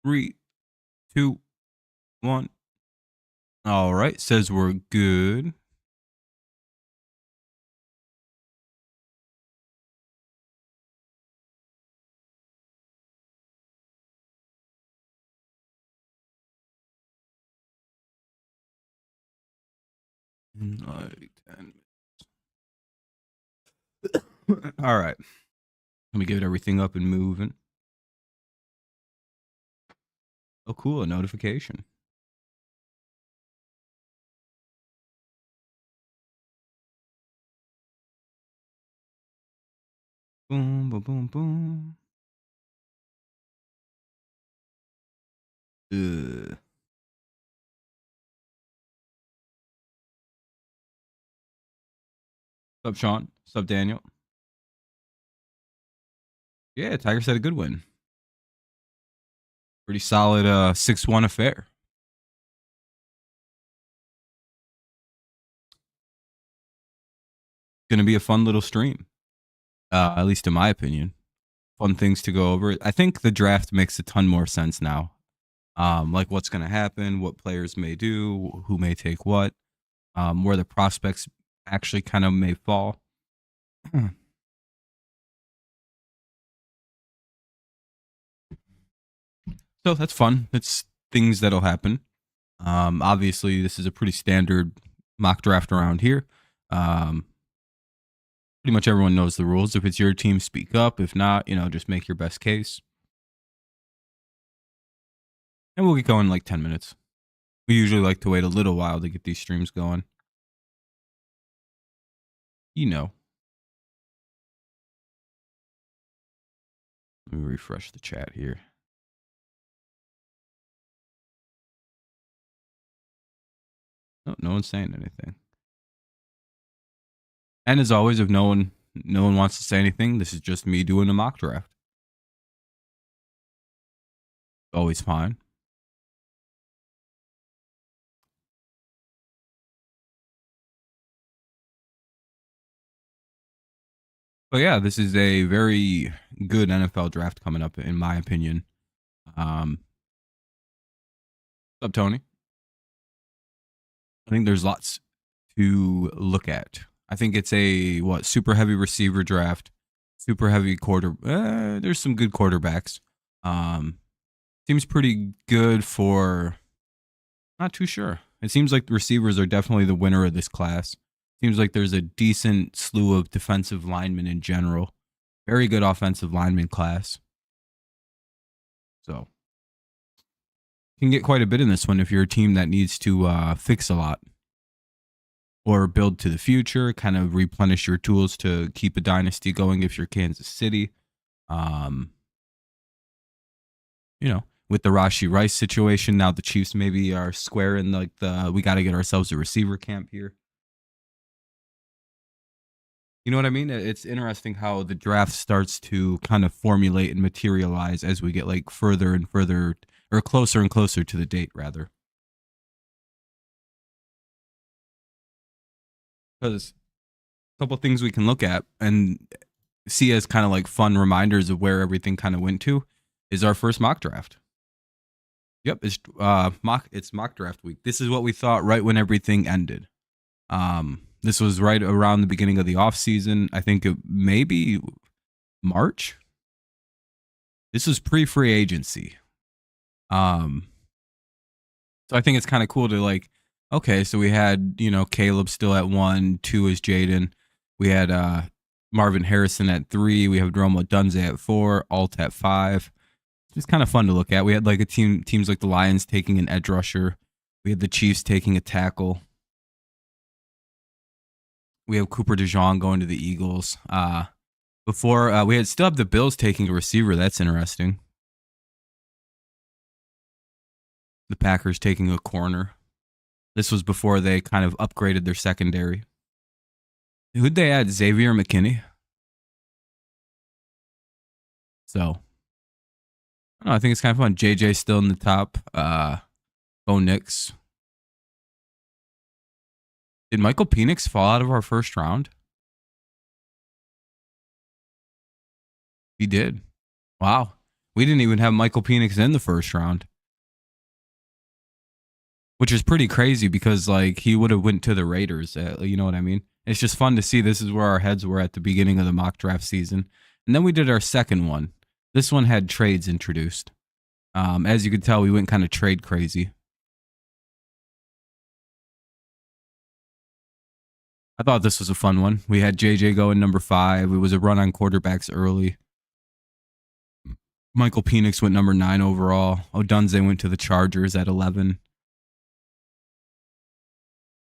3, 2, 1. All right, says we're good. In like 10 minutes. All right. Let me get everything up and moving. Oh, cool. A notification. Boom, boom, boom, boom. What's up, Sean? What's up, Daniel? Yeah, Tigers had a good win. Pretty solid 6-1 affair. Gonna be a fun little stream. At least in my opinion. Fun things to go over. I think the draft makes a ton more sense now. Like what's gonna happen, what players may do, who may take what, where the prospects actually kind of may fall. So that's fun. It's things that'll happen. Obviously, this is a pretty standard mock draft around here. Pretty much everyone knows the rules. If it's your team, speak up. If not, just make your best case. And we'll get going in like 10 minutes. We usually like to wait a little while to get these streams going. Let me refresh the chat here. Oh, no one's saying anything. And as always, if no one wants to say anything, this is just me doing a mock draft. Always fine. But yeah, this is a very good NFL draft coming up, in my opinion. What's up, Tony? I think there's lots to look at. I think it's a super heavy receiver draft, super heavy quarter. There's some good quarterbacks. Seems pretty good for. Not too sure. It seems like the receivers are definitely the winner of this class. Seems like there's a decent slew of defensive linemen in general. Very good offensive lineman class. So you can get quite a bit in this one if you're a team that needs to fix a lot or build to the future, kind of replenish your tools to keep a dynasty going if you're Kansas City. With the Rashee Rice situation, now the Chiefs maybe are square in like we got to get ourselves a receiver camp here. You know what I mean? It's interesting how the draft starts to kind of formulate and materialize as we get like further and further, or closer and closer to the date, rather. Because a couple things we can look at and see as kind of like fun reminders of where everything kind of went to is our first mock draft. Yep, it's mock draft week. This is what we thought right when everything ended. This was right around the beginning of the off season. I think it maybe March. This was pre-free agency. So I think it's kind of cool to like, okay, so we had, Caleb still at 1, 2 is Jaden. We had Marvin Harrison at 3. We have Rome Odunze at 4, Alt at 5. It's kind of fun to look at. We had like teams like the Lions taking an edge rusher. We had the Chiefs taking a tackle. We have Cooper DeJean going to the Eagles. Before we still have the Bills taking a receiver. That's interesting. The Packers taking a corner. This was before they kind of upgraded their secondary. Who'd they add? Xavier McKinney. So, I think it's kind of fun. JJ still in the top. Bo Nix. Did Michael Penix fall out of our first round? He did. Wow. We didn't even have Michael Penix in the first round, which is pretty crazy because like he would have went to the Raiders. You know what I mean? It's just fun to see. This is where our heads were at the beginning of the mock draft season, and then we did our second one. This one had trades introduced. As you can tell, we went kind of trade crazy. I thought this was a fun one. We had JJ going number 5. It was a run on quarterbacks early. Michael Penix went number 9 overall. Odunze went to the Chargers at 11.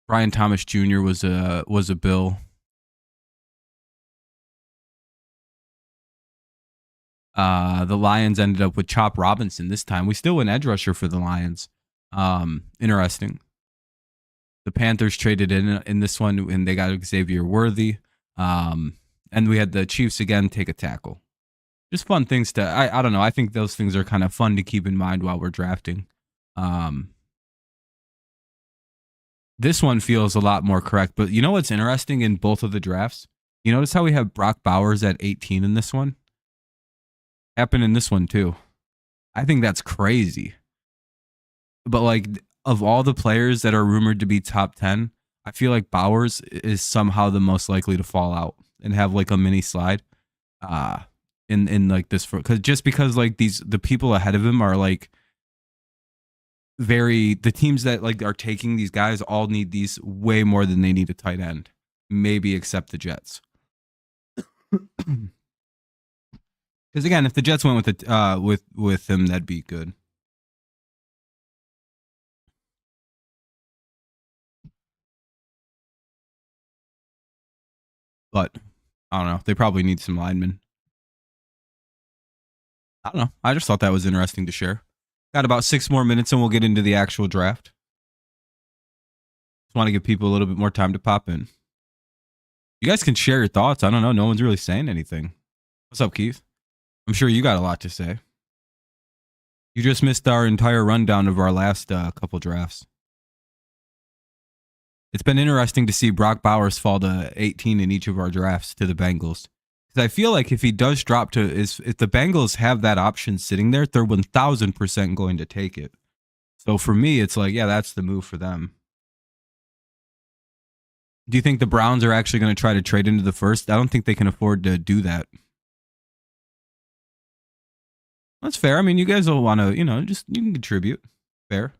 Brian Thomas Jr. was a Bill. The Lions ended up with Chop Robinson this time. We still went edge rusher for the Lions. Interesting. The Panthers traded in this one, and they got Xavier Worthy. And we had the Chiefs again take a tackle. Just fun things to, I don't know. I think those things are kind of fun to keep in mind while we're drafting. This one feels a lot more correct. But you know what's interesting in both of the drafts? You notice how we have Brock Bowers at 18 in this one? Happened in this one too. I think that's crazy. But like, of all the players that are rumored to be top 10, I feel like Bowers is somehow the most likely to fall out and have like a mini slide in like this, because like the people ahead of him are like the teams that like are taking these guys all need these way more than they need a tight end, maybe except the Jets. Because again, if the Jets went with him, that'd be good. But I don't know. They probably need some linemen. I don't know. I just thought that was interesting to share. Got about 6 more minutes and we'll get into the actual draft. Just want to give people a little bit more time to pop in. You guys can share your thoughts. I don't know. No one's really saying anything. What's up, Keith? I'm sure you got a lot to say. You just missed our entire rundown of our last couple drafts. It's been interesting to see Brock Bowers fall to 18 in each of our drafts to the Bengals. Because I feel like if he does drop to, if the Bengals have that option sitting there, they're 1,000% going to take it. So for me, it's like, yeah, that's the move for them. Do you think the Browns are actually going to try to trade into the first? I don't think they can afford to do that. That's fair. I mean, you guys will want to, you can contribute. Fair.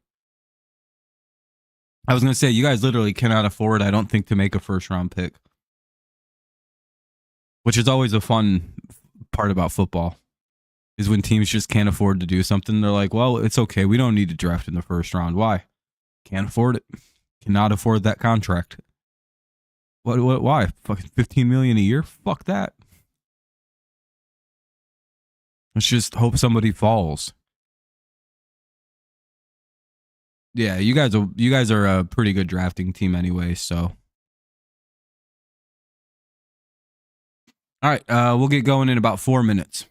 I was going to say, you guys literally cannot afford, I don't think, to make a first-round pick. Which is always a fun part about football, is when teams just can't afford to do something. They're like, well, it's okay. We don't need to draft in the first round. Why? Can't afford it. Cannot afford that contract. What? Why? Fucking $15 million a year? Fuck that. Let's just hope somebody falls. Yeah, you guys are a pretty good drafting team anyway, so. All right, we'll get going in about 4 minutes.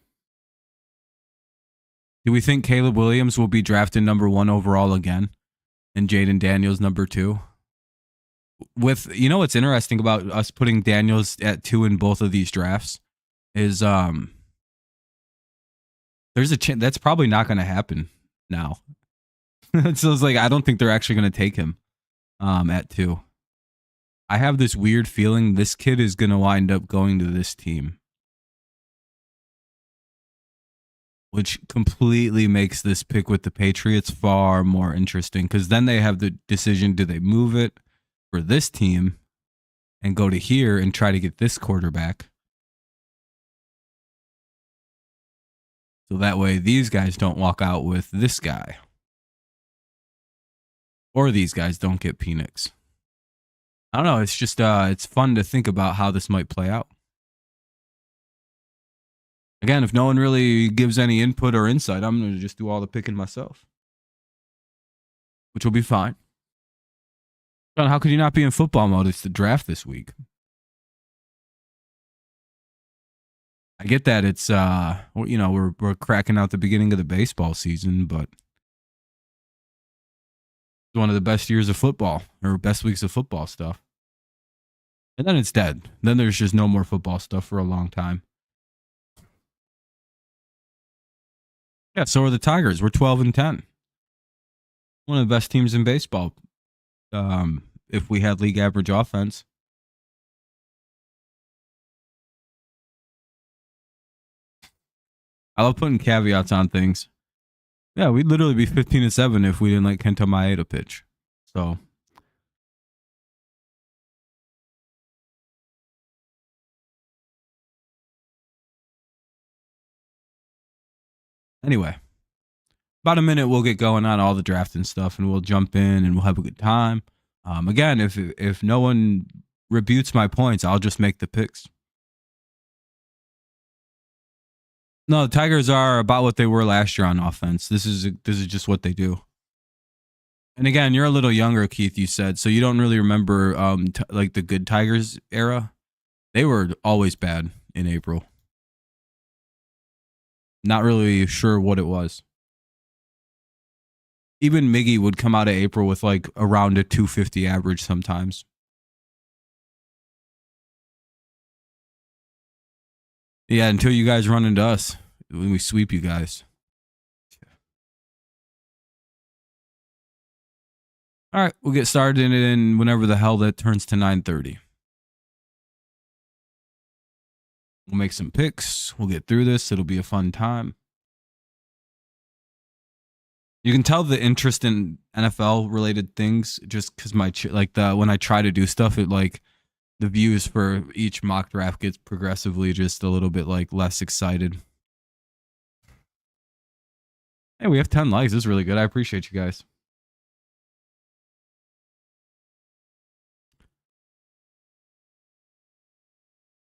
Do we think Caleb Williams will be drafted number 1 overall again, and Jaden Daniels number 2? What's interesting about us putting Daniels at 2 in both of these drafts is there's a chance that's probably not going to happen now. So it's like I don't think they're actually going to take him at 2. I have this weird feeling this kid is going to wind up going to this team, which completely makes this pick with the Patriots far more interesting, because then they have the decision, do they move it for this team and go to here and try to get this quarterback? So that way these guys don't walk out with this guy. Or these guys don't get Penix. I don't know. It's just, it's fun to think about how this might play out. Again, if no one really gives any input or insight, I'm going to just do all the picking myself. Which will be fine. John, how could you not be in football mode? It's the draft this week. I get that it's, we're cracking out the beginning of the baseball season, but it's one of the best years of football, or best weeks of football stuff. And then it's dead. Then there's just no more football stuff for a long time. Yeah, so are the Tigers. We're 12-10. One of the best teams in baseball. If we had league average offense. I love putting caveats on things. Yeah, we'd literally be 15-7 if we didn't let Kenta Maeda pitch. So anyway, about a minute we'll get going on all the drafting stuff, and we'll jump in and we'll have a good time. Again, if no one rebutes my points, I'll just make the picks. No, the Tigers are about what they were last year on offense. This is just what they do. And again, you're a little younger, Keith, you said, so you don't really remember like the good Tigers era. They were always bad in April. Not really sure what it was. Even Miggy would come out of April with like around a 250 average sometimes. Yeah, until you guys run into us, when we sweep you guys. All right, we'll get started in whenever the hell that turns to 9:30. We'll make some picks. We'll get through this. It'll be a fun time. You can tell the interest in NFL related things just because when I try to do stuff, it like the views for each mock draft gets progressively just a little bit like less excited. Hey, we have 10 likes. This is really good. I appreciate you guys.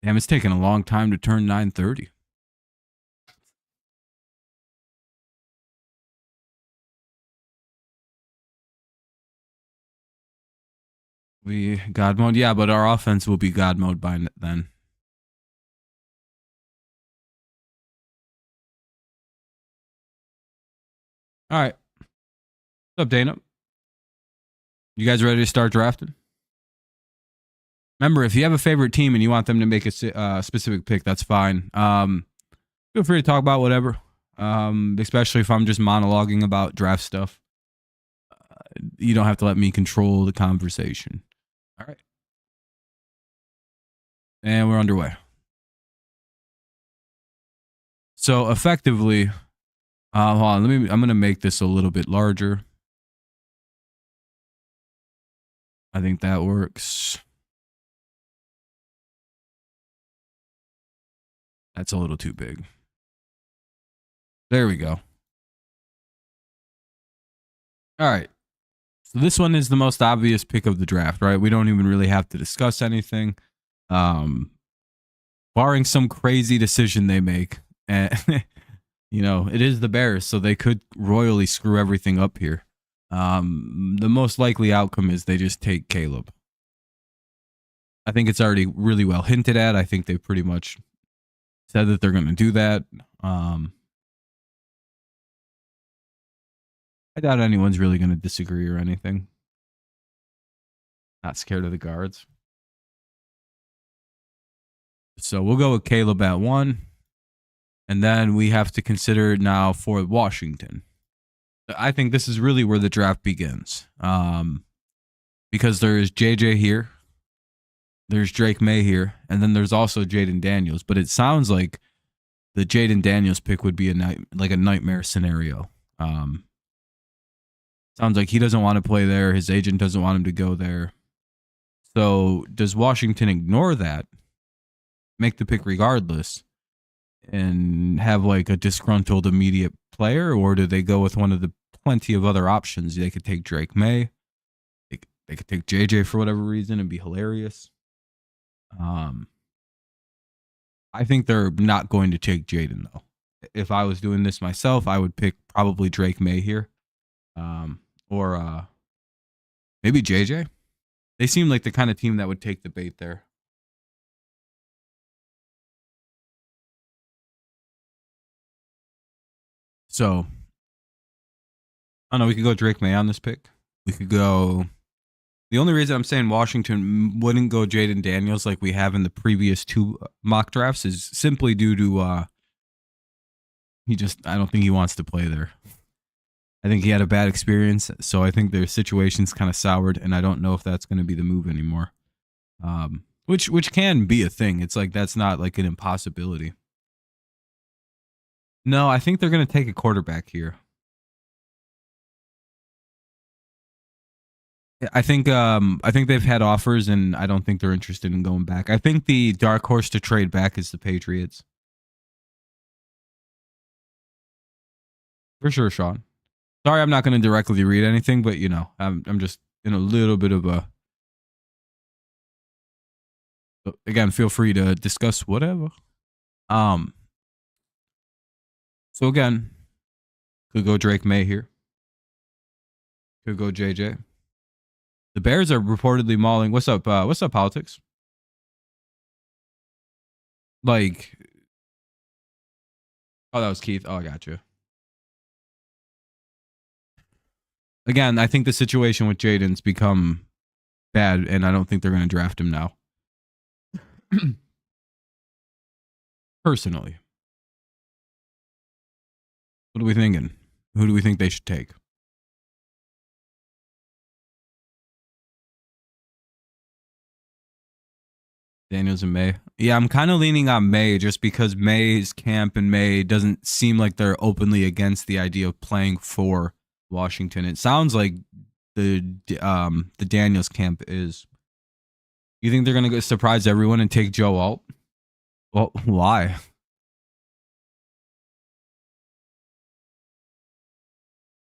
Damn, it's taking a long time to turn 9:30. We God mode, yeah, but our offense will be God mode by then. All right. What's up, Dana? You guys ready to start drafting? Remember, if you have a favorite team and you want them to make a specific pick, that's fine. Feel free to talk about whatever, especially if I'm just monologuing about draft stuff. You don't have to let me control the conversation. All right. And we're underway. So effectively, hold on, I'm going to make this a little bit larger. I think that works. That's a little too big. There we go. All right. So this one is the most obvious pick of the draft, right? We don't even really have to discuss anything. Barring some crazy decision they make. And, you know, it is the Bears, so they could royally screw everything up here. The most likely outcome is they just take Caleb. I think it's already really well hinted at. I think they pretty much said that they're going to do that. I doubt anyone's really going to disagree or anything. Not scared of the guards. So we'll go with Caleb at 1. And then we have to consider now for Washington. I think this is really where the draft begins. Because there's JJ here. There's Drake May here. And then there's also Jaden Daniels. But it sounds like the Jaden Daniels pick would be a nightmare scenario. Sounds like he doesn't want to play there. His agent doesn't want him to go there. So does Washington ignore that, make the pick regardless, and have like a disgruntled immediate player? Or do they go with one of the plenty of other options? They could take Drake May. They could take JJ for whatever reason and be hilarious. I think they're not going to take Jaden, though. If I was doing this myself, I would pick probably Drake May here. Or maybe JJ. They seem like the kind of team that would take the bait there. So, I don't know. We could go Drake May on this pick. We could go. The only reason I'm saying Washington wouldn't go Jaden Daniels like we have in the previous 2 mock drafts is simply due to I don't think he wants to play there. I think he had a bad experience, so I think their situation's kind of soured, and I don't know if that's going to be the move anymore. Which can be a thing. It's like that's not like an impossibility. No, I think they're going to take a quarterback here. I think they've had offers, and I don't think they're interested in going back. I think the dark horse to trade back is the Patriots. For sure, Sean. Sorry, I'm not going to directly read anything, but you know, I'm just in a little bit of a. Again, feel free to discuss whatever. So again, could go Drake May here. Could go JJ. The Bears are reportedly mauling. What's up? What's up, politics? Like, oh, that was Keith. Oh, I got you. Again, I think the situation with Jaden's become bad, and I don't think they're going to draft him now. Personally, what are we thinking? Who do we think they should take? Daniels and May. Yeah, I'm kind of leaning on May just because May's camp and May doesn't seem like they're openly against the idea of playing for Washington. It sounds like the Daniels camp is. You think they're going to surprise everyone and take Joe Alt? Well, why?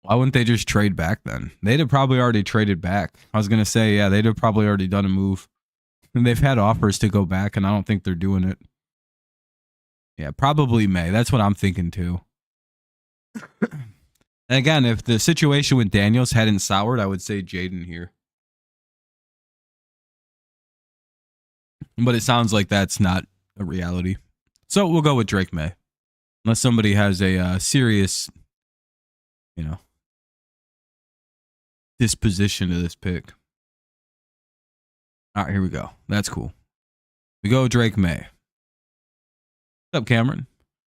Why wouldn't they just trade back then? They'd have probably already traded back. I was going to say, yeah, they'd have probably already done a move. And they've had offers to go back, and I don't think they're doing it. Yeah, probably May. That's what I'm thinking, too. And again, if the situation with Daniels hadn't soured, I would say Jaden here. But it sounds like that's not a reality. So we'll go with Drake May. Unless somebody has a serious, you know, disposition to this pick. All right, here we go. That's cool. We go Drake May. What's up, Cameron?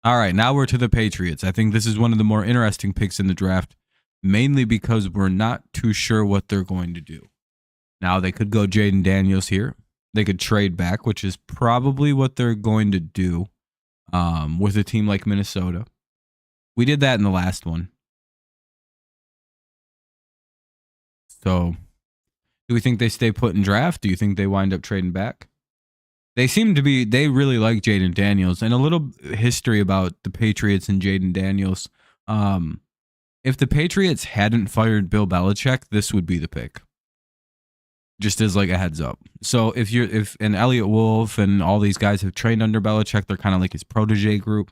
All right, now we're to the Patriots. I think this is one of the more interesting picks in the draft, mainly because we're not too sure what they're going to do. Now, they could go Jaden Daniels here. They could trade back, which is probably what they're going to do with a team like Minnesota. We did that in the last one. So, do we think they stay put in draft? Do you think they wind up trading back? They seem to be, they really like Jaden Daniels. And a little history about the Patriots and Jaden Daniels. If the Patriots hadn't fired Bill Belichick, this would be the pick. Just as like a heads up. So if Elliott Wolf and all these guys have trained under Belichick, they're kind of like his protege group.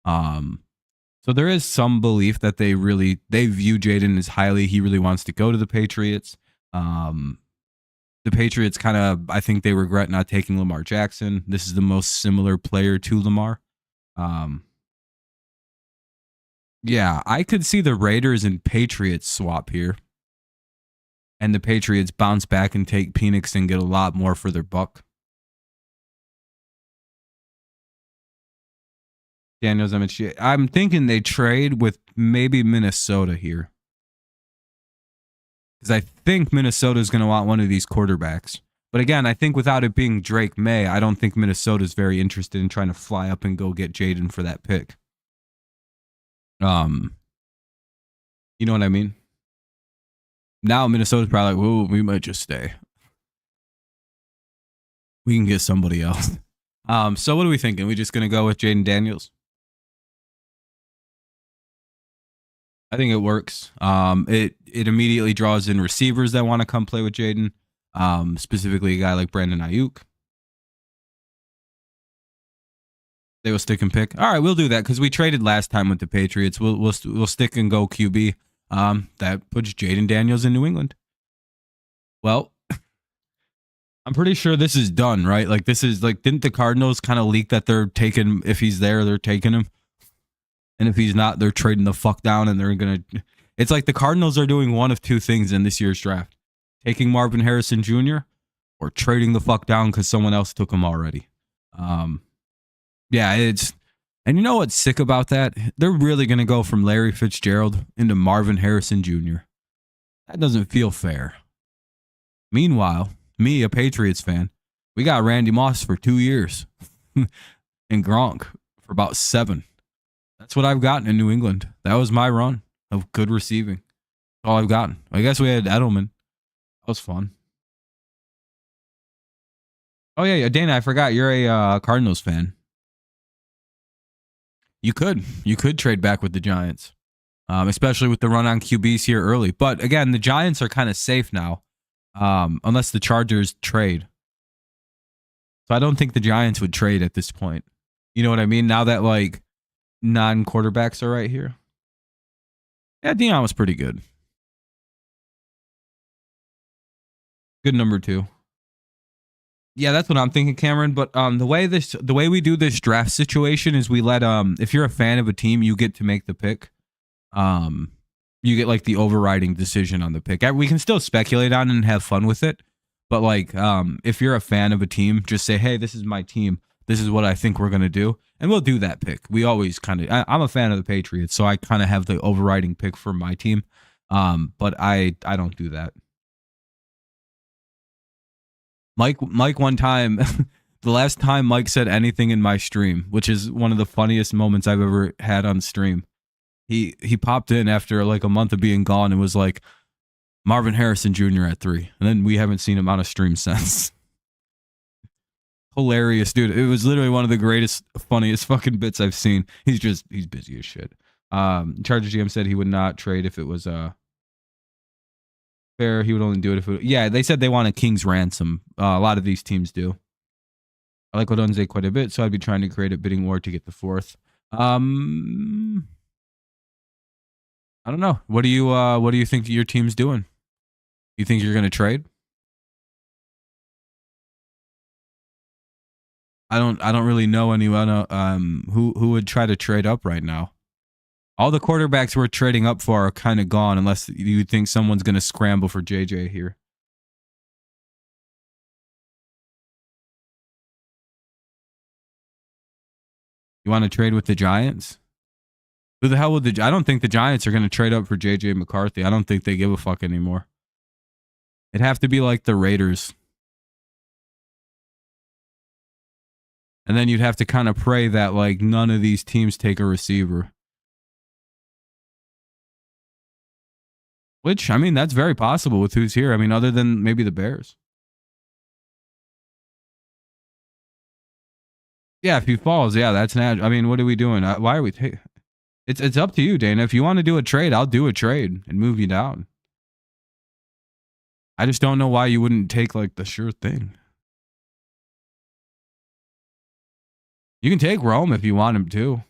So there is some belief that they view Jaden as highly. He really wants to go to the Patriots. The Patriots kind of, I think they regret not taking Lamar Jackson. This is the most similar player to Lamar. Yeah, I could see the Raiders and Patriots swap here. And the Patriots bounce back and take Penix and get a lot more for their buck. Daniels, I'm thinking they trade with maybe Minnesota here. Because I think Minnesota is going to want one of these quarterbacks. But again, I think without it being Drake May, I don't think Minnesota is very interested in trying to fly up and go get Jaden for that pick. You know what I mean? Now Minnesota's probably like, whoa, we might just stay. We can get somebody else. So what are we thinking? We just going to go with Jaden Daniels? I think it works. It immediately draws in receivers that want to come play with Jaden. Specifically a guy like Brandon Ayuk. They will stick and pick. All right, we'll do that because we traded last time with the Patriots. We'll stick and go QB. That puts Jaden Daniels in New England. Well, I'm pretty sure this is done, right? Like this is like, didn't the Cardinals kind of leak that they're taking, if he's there, they're taking him? And if he's not, they're trading the fuck down and they're going to, it's like the Cardinals are doing one of two things in this year's draft. Taking Marvin Harrison Jr. or trading the fuck down because someone else took him already. Yeah, And you know what's sick about that? They're really going to go from Larry Fitzgerald into Marvin Harrison Jr. That doesn't feel fair. Meanwhile, me, a Patriots fan, we got Randy Moss for 2 years and Gronk for about 7. That's what I've gotten in New England. That was my run of good receiving. That's all I've gotten. I guess we had Edelman. That was fun. Oh, yeah, Dana, I forgot. You're a Cardinals fan. You could trade back with the Giants, especially with the run on QBs here early. But again, the Giants are kind of safe now, unless the Chargers trade. So I don't think the Giants would trade at this point. You know what I mean? Now that like non-quarterbacks are right here. Yeah, Deion was pretty good. Good number 2. Yeah, that's what I'm thinking, Cameron. But the way we do this draft situation is we let if you're a fan of a team, you get to make the pick. You get like the overriding decision on the pick. We can still speculate on it and have fun with it. But like if you're a fan of a team, just say, hey, this is my team. This is what I think we're gonna do, and we'll do that pick. We always kind of. I'm a fan of the Patriots, so I kind of have the overriding pick for my team. But I don't do that. Mike one time, the last time Mike said anything in my stream, which is one of the funniest moments I've ever had on stream. He popped in after like a month of being gone and was like, Marvin Harrison Jr. at 3. And then we haven't seen him on a stream since. Hilarious, dude. It was literally one of the greatest, funniest fucking bits I've seen. He's busy as shit. Charger GM said he would not trade if it was fair. He would only do it if it. Yeah, they said they want a king's ransom. A lot of these teams do. I like Odunze quite a bit, so I'd be trying to create a bidding war to get the 4th. I don't know. What do you think your team's doing? You think you're gonna trade? I don't really know anyone who would try to trade up right now. All the quarterbacks we're trading up for are kind of gone unless you think someone's going to scramble for JJ here. You want to trade with the Giants? Who the hell would I don't think the Giants are going to trade up for JJ McCarthy. I don't think they give a fuck anymore. It'd have to be like the Raiders. And then you'd have to kind of pray that like none of these teams take a receiver. Which, I mean, that's very possible with who's here. I mean, other than maybe the Bears. Yeah, if he falls, yeah, that's natural. I mean, what are we doing? Why are we... It's up to you, Dana. If you want to do a trade, I'll do a trade and move you down. I just don't know why you wouldn't take like the sure thing. You can take Rome if you want him to.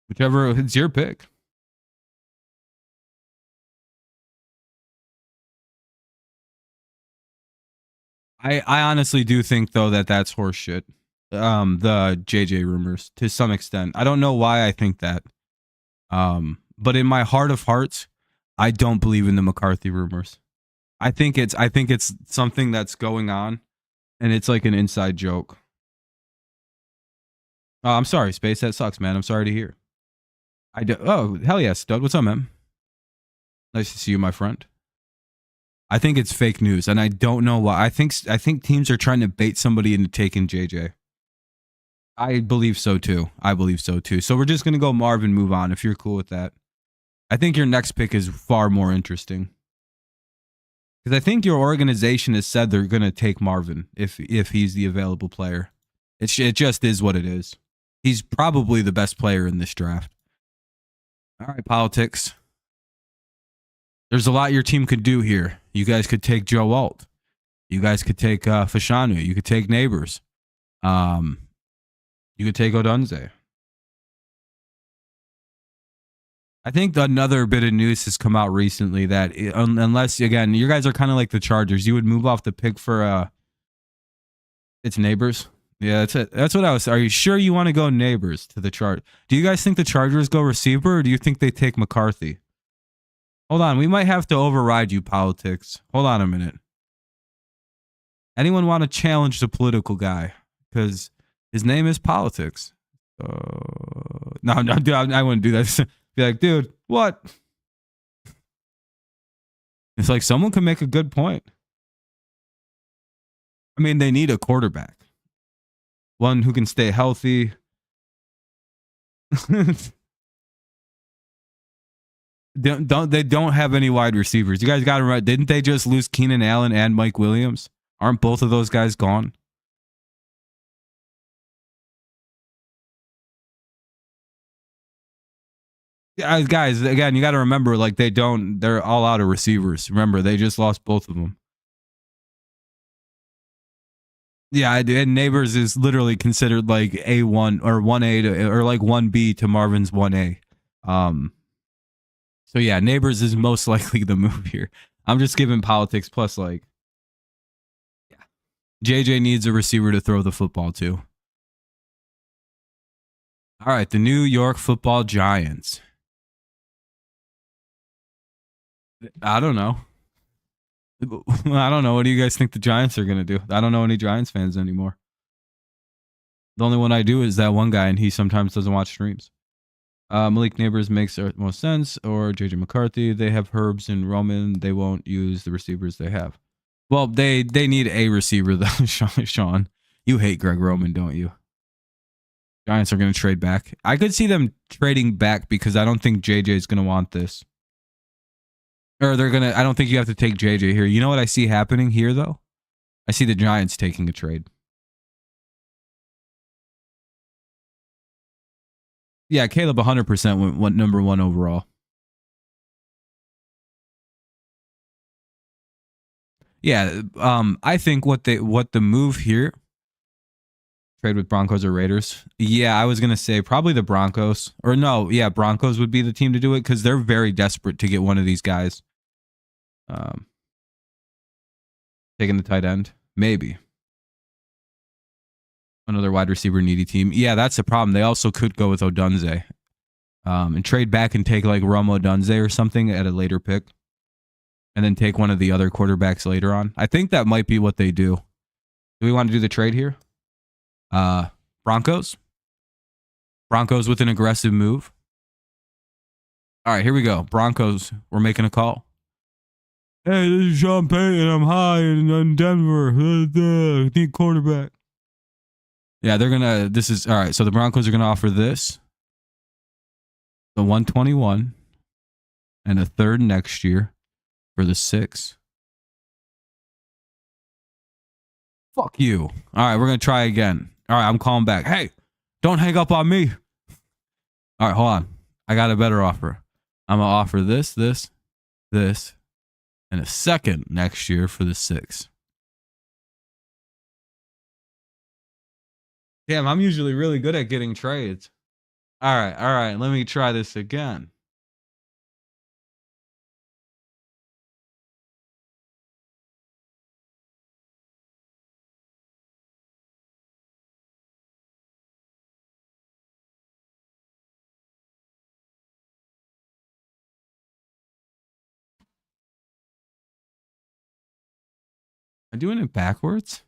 Whichever, it's your pick. I honestly do think though that that's horseshit. The JJ rumors to some extent. I don't know why I think that. But in my heart of hearts, I don't believe in the McCarthy rumors. I think it's something that's going on, and it's like an inside joke. I'm sorry, Space. That sucks, man. I'm sorry to hear. I do. Oh, hell yes, Stud. What's up, man? Nice to see you, my friend. I think it's fake news, and I don't know why. I think teams are trying to bait somebody into taking JJ. I believe so too. So we're just gonna go Marvin, move on. If you're cool with that, I think your next pick is far more interesting because I think your organization has said they're gonna take Marvin if he's the available player. It just is what it is. He's probably the best player in this draft. All right, politics. There's a lot your team could do here. You guys could take Joe Alt. You guys could take Fashanu. You could take Neighbors. You could take Odunze. I think another bit of news has come out recently that unless, again, you guys are kind of like the Chargers, you would move off the pick for its Neighbors. Yeah, that's it. That's what I was. Are you sure you want to go Neighbors to the chart? Do you guys think the Chargers go receiver, or do you think they take McCarthy? Hold on, we might have to override you, politics. Hold on a minute. Anyone want to challenge the political guy? Because His name is Politics. No, dude, I wouldn't do that. Be like, dude, what? It's like someone can make a good point. I mean, they need a quarterback. One who can stay healthy. They don't have any wide receivers. You guys got to remember, didn't they just lose Keenan Allen and Mike Williams? Aren't both of those guys gone? Yeah, guys, again, you got to remember, like, they're all out of receivers. Remember, they just lost both of them. Yeah, and Neighbors is literally considered like A1 or 1A to, or like 1B to Marvin's 1A. So yeah, Neighbors is most likely the move here. I'm just giving Politics plus, like, yeah. JJ needs a receiver to throw the football to. All right, the New York Football Giants. I don't know. I don't know. What do you guys think the Giants are going to do? I don't know any Giants fans anymore. The only one I do is that one guy, and he sometimes doesn't watch streams. Malik Neighbors makes most sense, or JJ McCarthy. They have Herbs and Roman. They won't use the receivers they have. Well, they need a receiver, though, Sean. You hate Greg Roman, don't you? Giants are going to trade back. I could see them trading back because I don't think JJ is going to want this. Or they're going to, I don't think you have to take JJ here. You know what I see happening here, though? I see the Giants taking a trade. Yeah, Caleb 100% went number 1 overall. Yeah, I think what the move here, trade with Broncos or Raiders. Yeah, I was going to say probably the Broncos. Or no, yeah, Broncos would be the team to do it because they're very desperate to get one of these guys. Taking the tight end, maybe. Another wide receiver needy team. Yeah, that's the problem. They also could go with Odunze and trade back and take like Rome Odunze or something at a later pick. And then take one of the other quarterbacks later on. I think that might be what they do. Do we want to do the trade here? Broncos? Broncos with an aggressive move. All right, here we go. Broncos, we're making a call. Hey, this is Sean Payton. I'm high in Denver. Need quarterback. Yeah, they're going to, this is, all right, so the Broncos are going to offer this. The 121 and a third next year for the 6. Fuck you. All right, we're going to try again. All right, I'm calling back. Hey, don't hang up on me. All right, hold on. I got a better offer. I'm going to offer this, and a second next year for the 6. Damn, I'm usually really good at getting trades. All right. Let me try this again. Am I doing it backwards?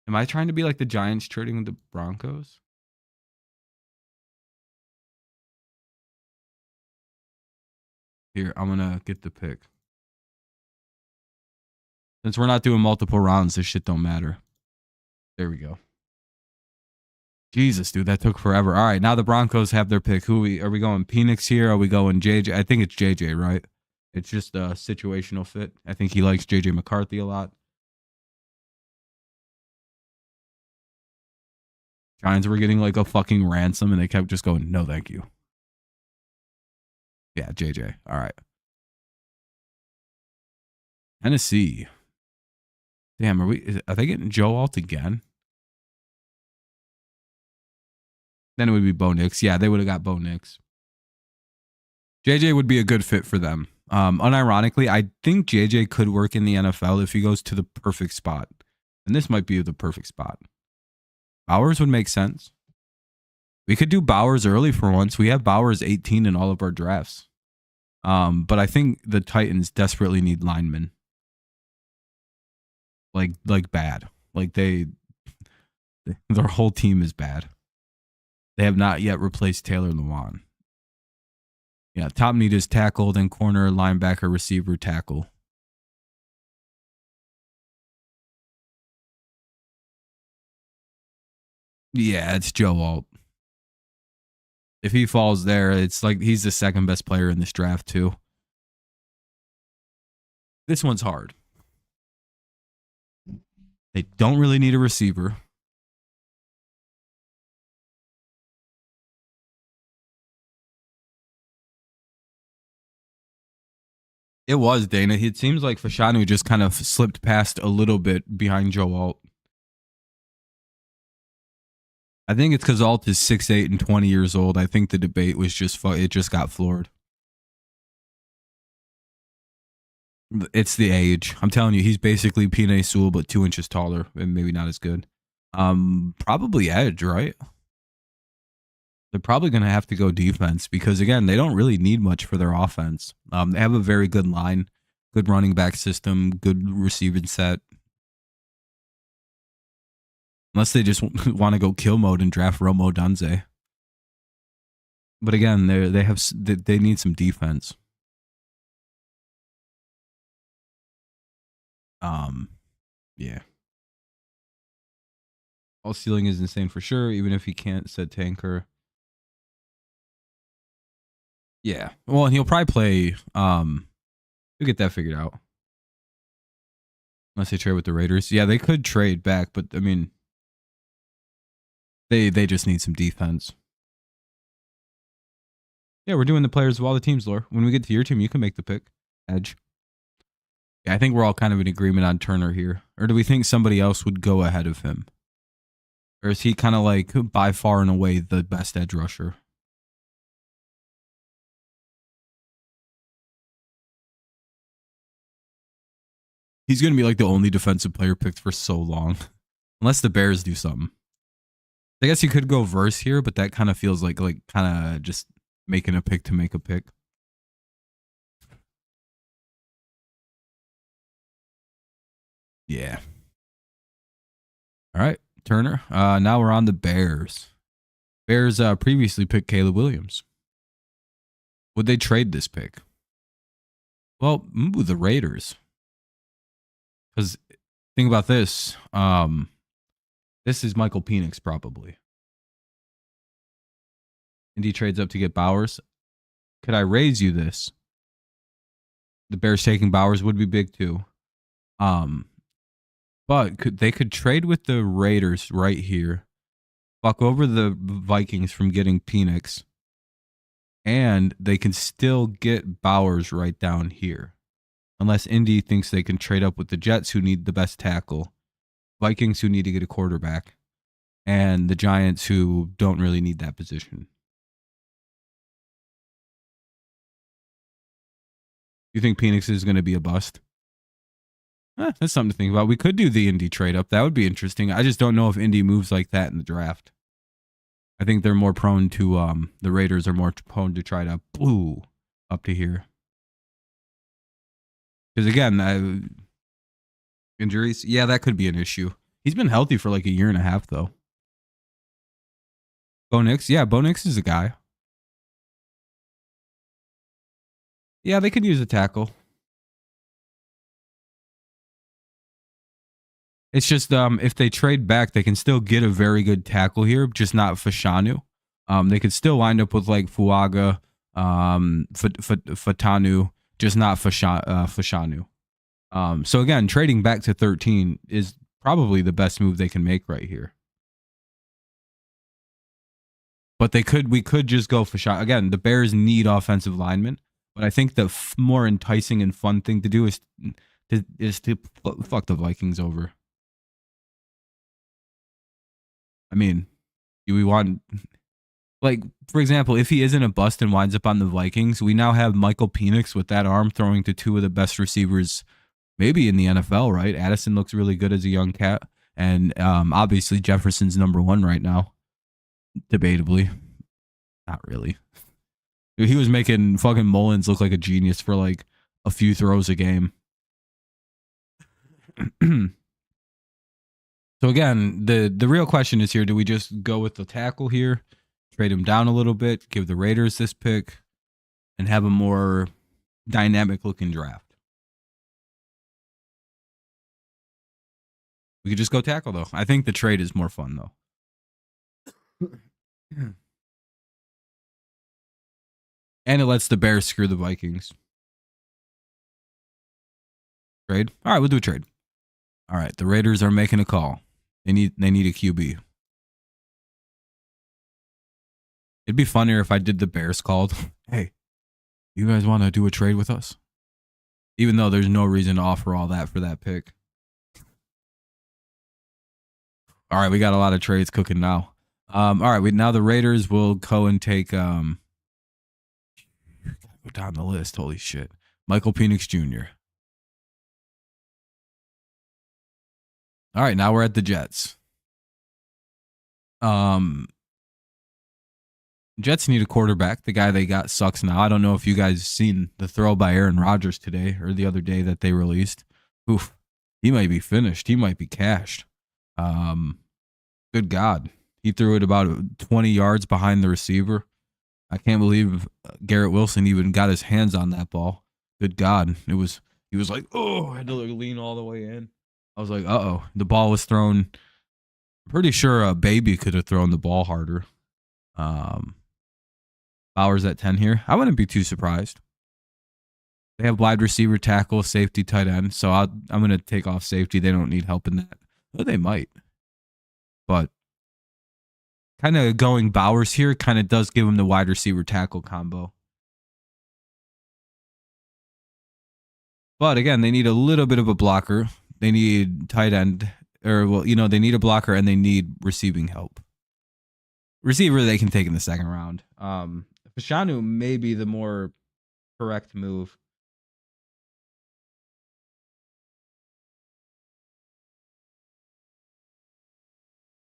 Am I trying to be like the Giants trading with the Broncos? Here, I'm going to get the pick. Since we're not doing multiple rounds, this shit don't matter. There we go. Jesus, dude, that took forever. All right, now the Broncos have their pick. Are we going Penix here? Are we going JJ? I think it's JJ, right? It's just a situational fit. I think he likes JJ McCarthy a lot. Giants were getting like a fucking ransom and they kept just going, no, thank you. Yeah, JJ. All right. Tennessee. Damn, are they getting Joe Alt again? Then it would be Bo Nix. Yeah, they would have got Bo Nix. JJ would be a good fit for them. Unironically, I think JJ could work in the NFL if he goes to the perfect spot. And this might be the perfect spot. Bowers would make sense. We could do Bowers early for once. We have Bowers 18 in all of our drafts. But I think the Titans desperately need linemen. like bad. Like their whole team is bad. They have not yet replaced Taylor Lewan. Yeah, top need is tackle, then corner, linebacker, receiver, tackle. Yeah, it's Joe Alt. If he falls there, it's like he's the second best player in this draft too. This one's hard. They don't really need a receiver. It was Dana. It seems like Fashanu just kind of slipped past a little bit behind Joe Alt. I think it's because Alt is 6'8" and 20 years old. I think the debate was it just got floored. It's the age. I'm telling you, he's basically P.N.A. Sewell, but 2 inches taller and maybe not as good. Probably edge, right? They're probably going to have to go defense because, again, they don't really need much for their offense. They have a very good line, good running back system, good receiving set. Unless they just want to go kill mode and draft Romo Dunze. But again, they need some defense. Yeah. All ceiling is insane for sure, even if he can't set tanker. Yeah. Well, and he'll probably play. You'll get that figured out. Unless they trade with the Raiders. Yeah, they could trade back, but I mean, they just need some defense. Yeah, we're doing the players of all the teams, Lore. When we get to your team, you can make the pick. Edge. Yeah, I think we're all kind of in agreement on Turner here. Or do we think somebody else would go ahead of him? Or is he kind of like by far and away the best edge rusher? He's going to be like the only defensive player picked for so long. Unless the Bears do something. I guess you could go verse here, but that kind of feels like kind of just making a pick to make a pick. Yeah. All right, Turner. Now we're on the Bears. Bears previously picked Caleb Williams. Would they trade this pick? Well, the Raiders. Because think about this. This is Michael Penix probably. And he trades up to get Bowers. Could I raise you this? The Bears taking Bowers would be big too. But they could trade with the Raiders right here. Fuck over the Vikings from getting Penix. And they can still get Bowers right down here. Unless Indy thinks they can trade up with the Jets, who need the best tackle. Vikings, who need to get a quarterback. And the Giants, who don't really need that position. You think Penix is going to be a bust? That's something to think about. We could do the Indy trade up. That would be interesting. I just don't know if Indy moves like that in the draft. I think they're more prone to, the Raiders are more prone to try to up to here. Because again, injuries, yeah, that could be an issue. He's been healthy for like a year and a half, though. Bo Nix, yeah, Bo Nix is a guy. Yeah, they could use a tackle. It's just if they trade back, they can still get a very good tackle here, just not Fashanu. They could still wind up with like Fuaga, Fatanu, just not Fashanu. So again, trading back to 13 is probably the best move they can make right here. But we could just go Fashanu. Again, the Bears need offensive linemen, but I think the more enticing and fun thing to do is to fuck the Vikings over. I mean, do we want, like, for example, if he isn't a bust and winds up on the Vikings, we now have Michael Penix with that arm throwing to two of the best receivers maybe in the NFL, right? Addison looks really good as a young cat. And obviously Jefferson's number one right now. Debatably. Not really. He was making fucking Mullins look like a genius for like a few throws a game. So again, the real question is here: do we just go with the tackle here, trade him down a little bit, give the Raiders this pick, and have a more dynamic looking draft? We could just go tackle though. I think the trade is more fun though. And it lets the Bears screw the Vikings. Trade? All right, we'll do a trade. All right, the Raiders are making a call. They need a QB. It'd be funnier if I did the Bears called. Hey, you guys want to do a trade with us? Even though there's no reason to offer all that for that pick. All right, we got a lot of trades cooking now. All right, now the Raiders will go and take go down the list. Holy shit. Michael Penix Jr. All right, now we're at the Jets. Jets need a quarterback. The guy they got sucks now. I don't know if you guys seen the throw by Aaron Rodgers today or the other day that they released. Oof, he might be finished. He might be cashed. Good God. He threw it about 20 yards behind the receiver. I can't believe Garrett Wilson even got his hands on that ball. Good God. He was like, oh, I had to lean all the way in. I was like, uh-oh. The ball was thrown. I'm pretty sure a baby could have thrown the ball harder. Bowers at 10 here. I wouldn't be too surprised. They have wide receiver, tackle, safety, tight end. So I'm going to take off safety. They don't need help in that. Well, they might. But kind of going Bowers here kind of does give him the wide receiver tackle combo. But again, they need a little bit of a blocker. They need tight end. Or, well, they need a blocker and they need receiving help. Receiver they can take in the second round. Fashanu may be the more correct move.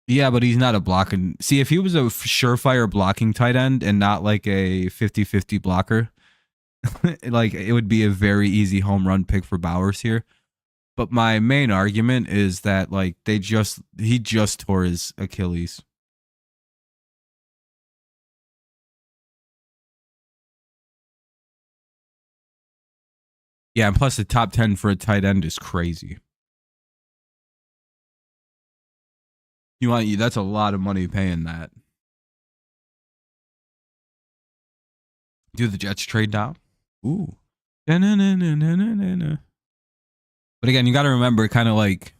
Yeah, but he's not a blocking. See, if he was a surefire blocking tight end and not like a 50-50 blocker, like it would be a very easy home run pick for Bowers here. But my main argument is that like he just tore his Achilles. Yeah, and plus the top 10 for a tight end is crazy. That's a lot of money paying that. Do the Jets trade down? Ooh. But again, you got to remember kind of like,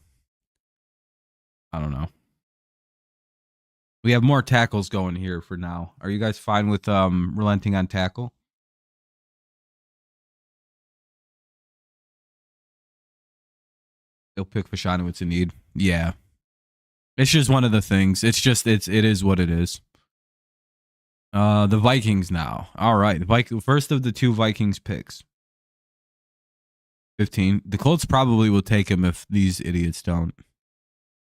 I don't know. We have more tackles going here for now. Are you guys fine with relenting on tackle? They'll pick Fashanu. It's a need. Yeah. It's just one of the things. It is what it is. The Vikings now. All right. First of the two Vikings picks. 15. The Colts probably will take him if these idiots don't.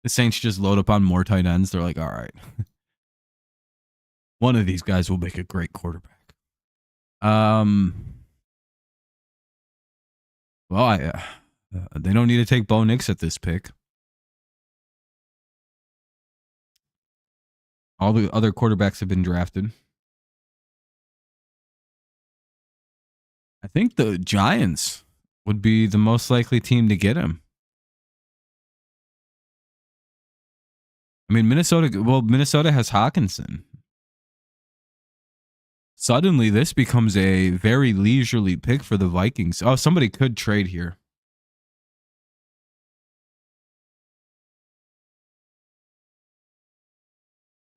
The Saints just load up on more tight ends. They're like, all right. One of these guys will make a great quarterback. Well, they don't need to take Bo Nix at this pick. All the other quarterbacks have been drafted. I think the Giants would be the most likely team to get him. I mean, Minnesota has Hawkinson. Suddenly, this becomes a very leisurely pick for the Vikings. Oh, somebody could trade here.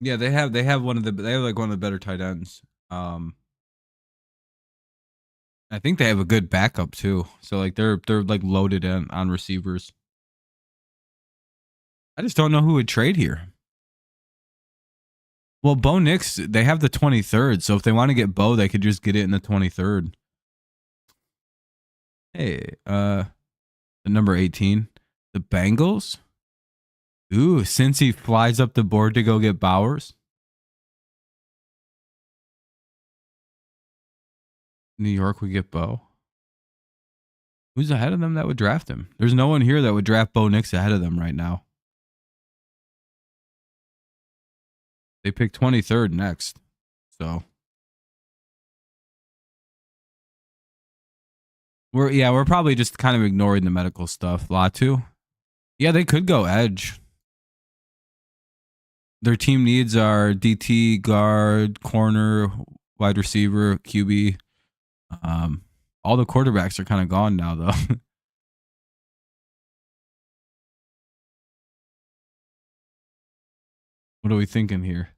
Yeah, they have like one of the better tight ends. I think they have a good backup too. So like they're like loaded on receivers. I just don't know who would trade here. Well, Bo Nix, they have the 23rd. So if they want to get Bo, they could just get it in the 23rd. Hey, the number 18, the Bengals. Ooh, since he flies up the board to go get Bowers. New York would get Bo. Who's ahead of them that would draft him? There's no one here that would draft Bo Nix ahead of them right now. They picked 23rd next. So we're probably just kind of ignoring the medical stuff. Latu. Yeah, they could go edge. Their team needs are DT, guard, corner, wide receiver, QB. All the quarterbacks are kind of gone now, though. What are we thinking here?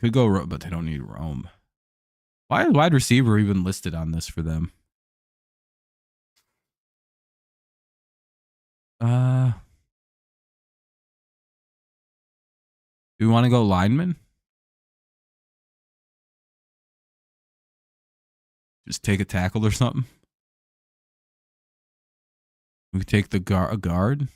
Could go, but they don't need Rome. Why is wide receiver even listed on this for them? Do we want to go lineman? Just take a tackle or something? We take the guard.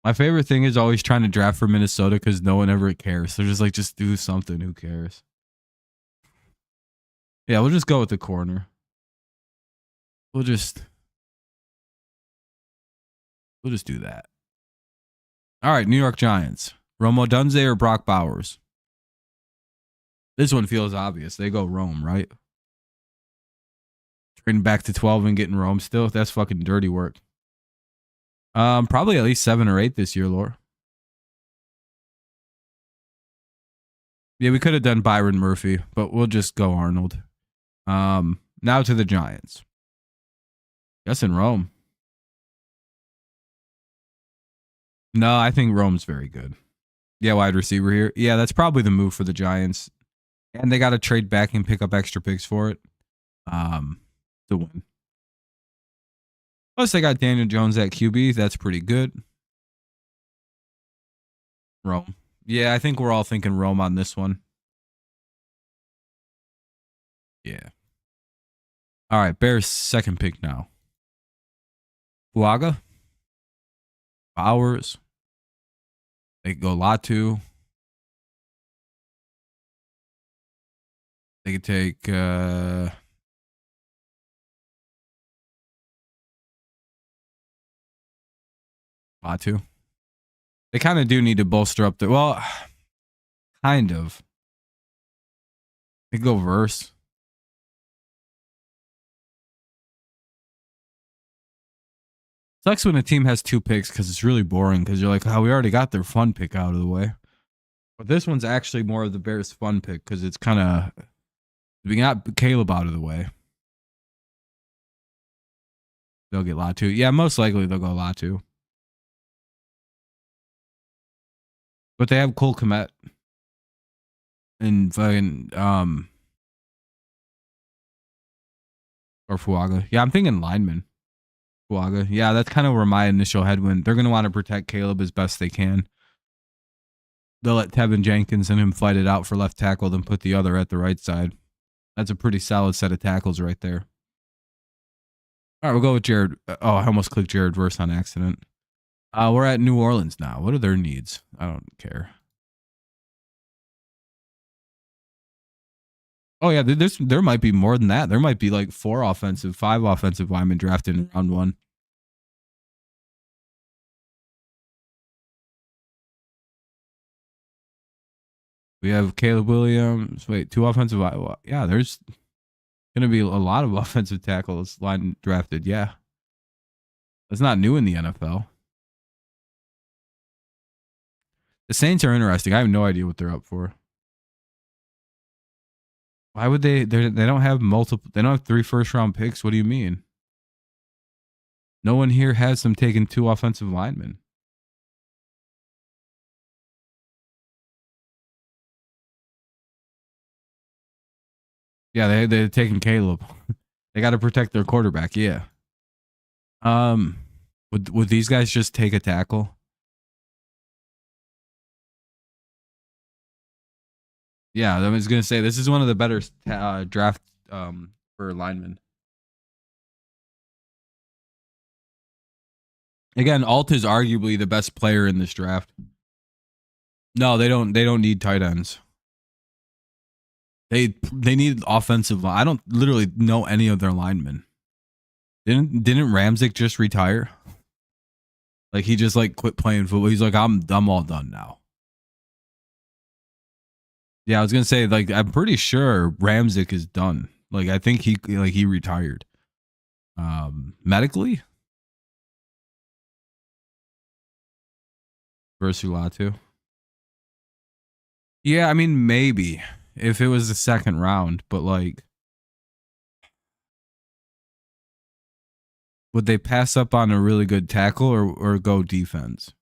My favorite thing is always trying to draft for Minnesota because no one ever cares. They're just like, just do something. Who cares? Yeah, we'll just go with the corner. We'll just do that. All right, New York Giants. Rome Odunze or Brock Bowers? This one feels obvious. They go Rome, right? Trading back to 12 and getting Rome still. That's fucking dirty work. Probably at least 7 or 8 this year, Lore. Yeah, we could have done Byron Murphy, but we'll just go Arnold. Now to the Giants. Yes, in Rome. No, I think Rome's very good. Yeah, wide receiver here. Yeah, that's probably the move for the Giants. And they got to trade back and pick up extra picks for it. To win. Plus, they got Daniel Jones at QB. That's pretty good. Rome. Yeah, I think we're all thinking Rome on this one. Yeah. All right, Bears second pick now. Fuaga. Bowers. They could go Latu. They could take Latu. They kind of do need to bolster up the kind of. They could go Verse. Sucks when a team has 2 picks because it's really boring because you're like, oh, we already got their fun pick out of the way. But this one's actually more of the Bears' fun pick because it's kind of, we got Caleb out of the way. They'll get Latu. Yeah, most likely they'll go Latu. But they have Cole Kmet and fucking or Fuaga. Yeah, I'm thinking lineman. Fuaga. Yeah, that's kind of where my initial head went. They're going to want to protect Caleb as best they can. They'll let Tevin Jenkins and him fight it out for left tackle, then put the other at the right side. That's a pretty solid set of tackles right there. All right, we'll go with Jared. Oh, I almost clicked Jared Verse on accident. We're at New Orleans now. What are their needs? I don't care. Oh, yeah, there might be more than that. There might be like 5 offensive linemen drafted in round 1. We have Caleb Williams. Wait, 2 offensive. Yeah, there's going to be a lot of offensive tackles line drafted. Yeah. That's not new in the NFL. The Saints are interesting. I have no idea what they're up for. Why would they don't have multiple, they don't have 3 first-round picks. What do you mean? No one here has them taking 2 offensive linemen. Yeah, they're taking Caleb. They got to protect their quarterback. Yeah. Would these guys just take a tackle? Yeah, I was gonna say this is one of the better draft for linemen. Again, Alt is arguably the best player in this draft. No, they don't need tight ends. They need offensive line. I don't literally know any of their linemen. Didn't Ramczyk just retire? Like he just like quit playing football. He's like, I'm all done now. Yeah, I was gonna say, like, I'm pretty sure Ramzik is done. Like, I think he retired. Medically versus Latu. Yeah, I mean maybe if it was the second round, but like, would they pass up on a really good tackle or go defense?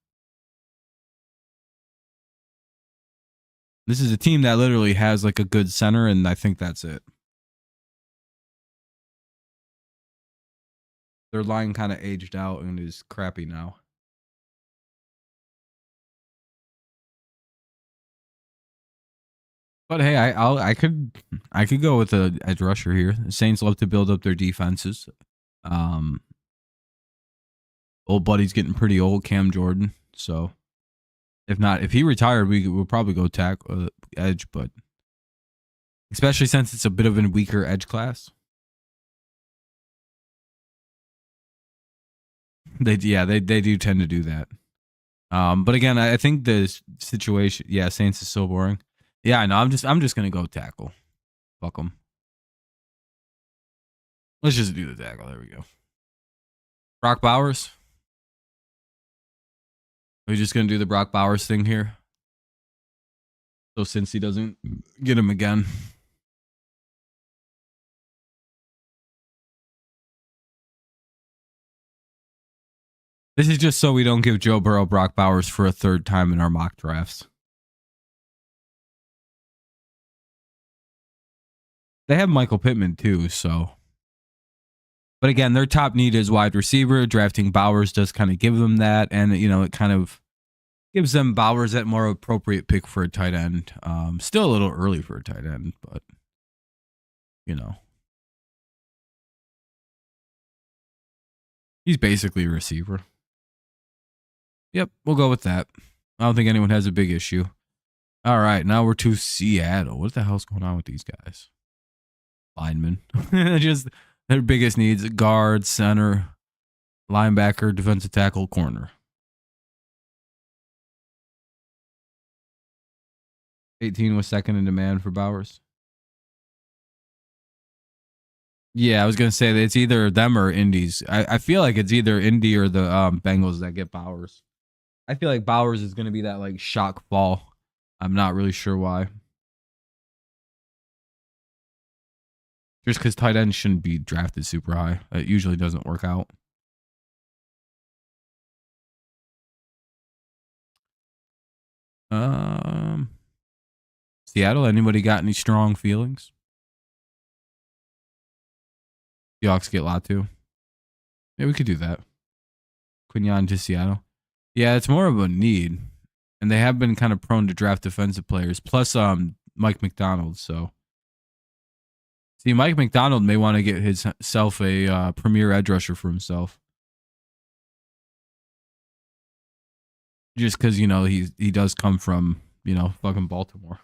This is a team that literally has like a good center, and I think that's it. Their line kind of aged out and is crappy now. But hey, I could go with a edge rusher here. The Saints love to build up their defenses. Old buddy's getting pretty old, Cam Jordan. So if he retired, we'll probably go edge, but especially since it's a bit of a weaker edge class. They do tend to do that. But again, I think the situation, Saints is so boring. Yeah, I know. I'm just gonna go tackle. Fuck them. Let's just do the tackle. There we go. Brock Bowers. Are we just gonna do the Brock Bowers thing here? So since he doesn't get him again. This is just so we don't give Joe Burrow Brock Bowers for a third time in our mock drafts. They have Michael Pittman too, so. But again, their top need is wide receiver. Drafting Bowers does kind of give them that, and it kind of gives them Bowers that more appropriate pick for a tight end. Still a little early for a tight end, but he's basically a receiver. Yep, we'll go with that. I don't think anyone has a big issue. All right, now we're to Seattle. What the hell's going on with these guys? Linemen. Just their biggest needs: guard, center, linebacker, defensive tackle, corner. 18 was second in demand for Bowers. Yeah, I was gonna say that it's either them or Indies. I feel like it's either Indy or the Bengals that get Bowers. I feel like Bowers is gonna be that like shock fall. I'm not really sure why. Just because tight ends shouldn't be drafted super high. It usually doesn't work out. Seattle, anybody got any strong feelings? Seahawks get Latu. Yeah, we could do that. Quinyon to Seattle. Yeah, it's more of a need. And they have been kind of prone to draft defensive players. Plus Mike McDonald, so. See, Mike McDonald may want to get himself a premier edge rusher for himself. Just because, he does come from, fucking Baltimore.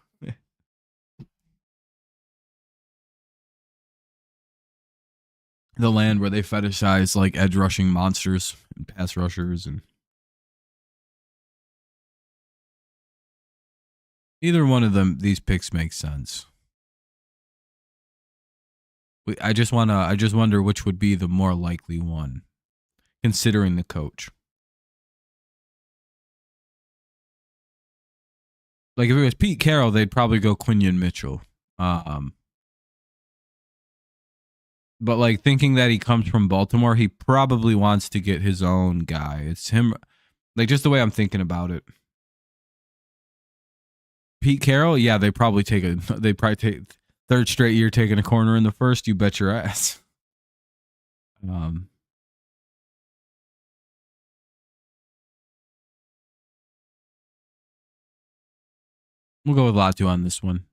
The land where they fetishize like edge rushing monsters and pass rushers, and either one of them, these picks make sense. I just wonder which would be the more likely one, considering the coach. Like if it was Pete Carroll, they'd probably go Quinyon Mitchell. But like thinking that he comes from Baltimore, he probably wants to get his own guy. It's him, like just the way I'm thinking about it. Pete Carroll, yeah, they probably take third straight year taking a corner in the first. You bet your ass. We'll go with Latu on this one.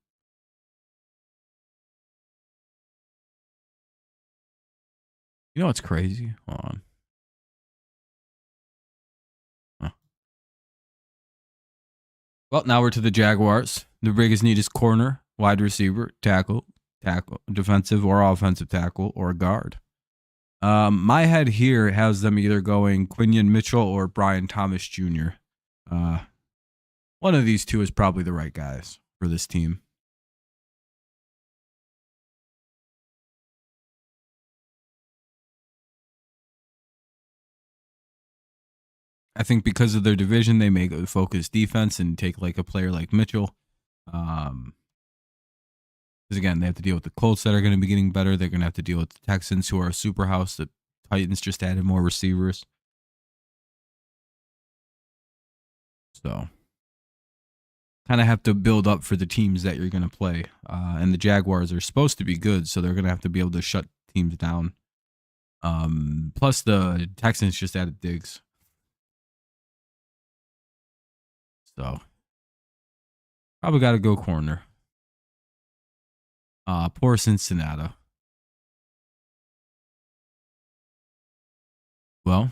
You know what's crazy? Hold on. Huh. Well, now we're to the Jaguars. The biggest need is corner, wide receiver, tackle, defensive or offensive tackle, or guard. My head here has them either going Quinion Mitchell or Brian Thomas Jr. One of these two is probably the right guys for this team. I think because of their division, they may focus defense and take like a player like Mitchell. Because again, they have to deal with the Colts that are going to be getting better. They're going to have to deal with the Texans, who are a super house. The Titans just added more receivers. So kind of have to build up for the teams that you're going to play. And the Jaguars are supposed to be good, so they're going to have to be able to shut teams down. Plus the Texans just added Diggs. So probably got to go corner. Poor Cincinnati. Well,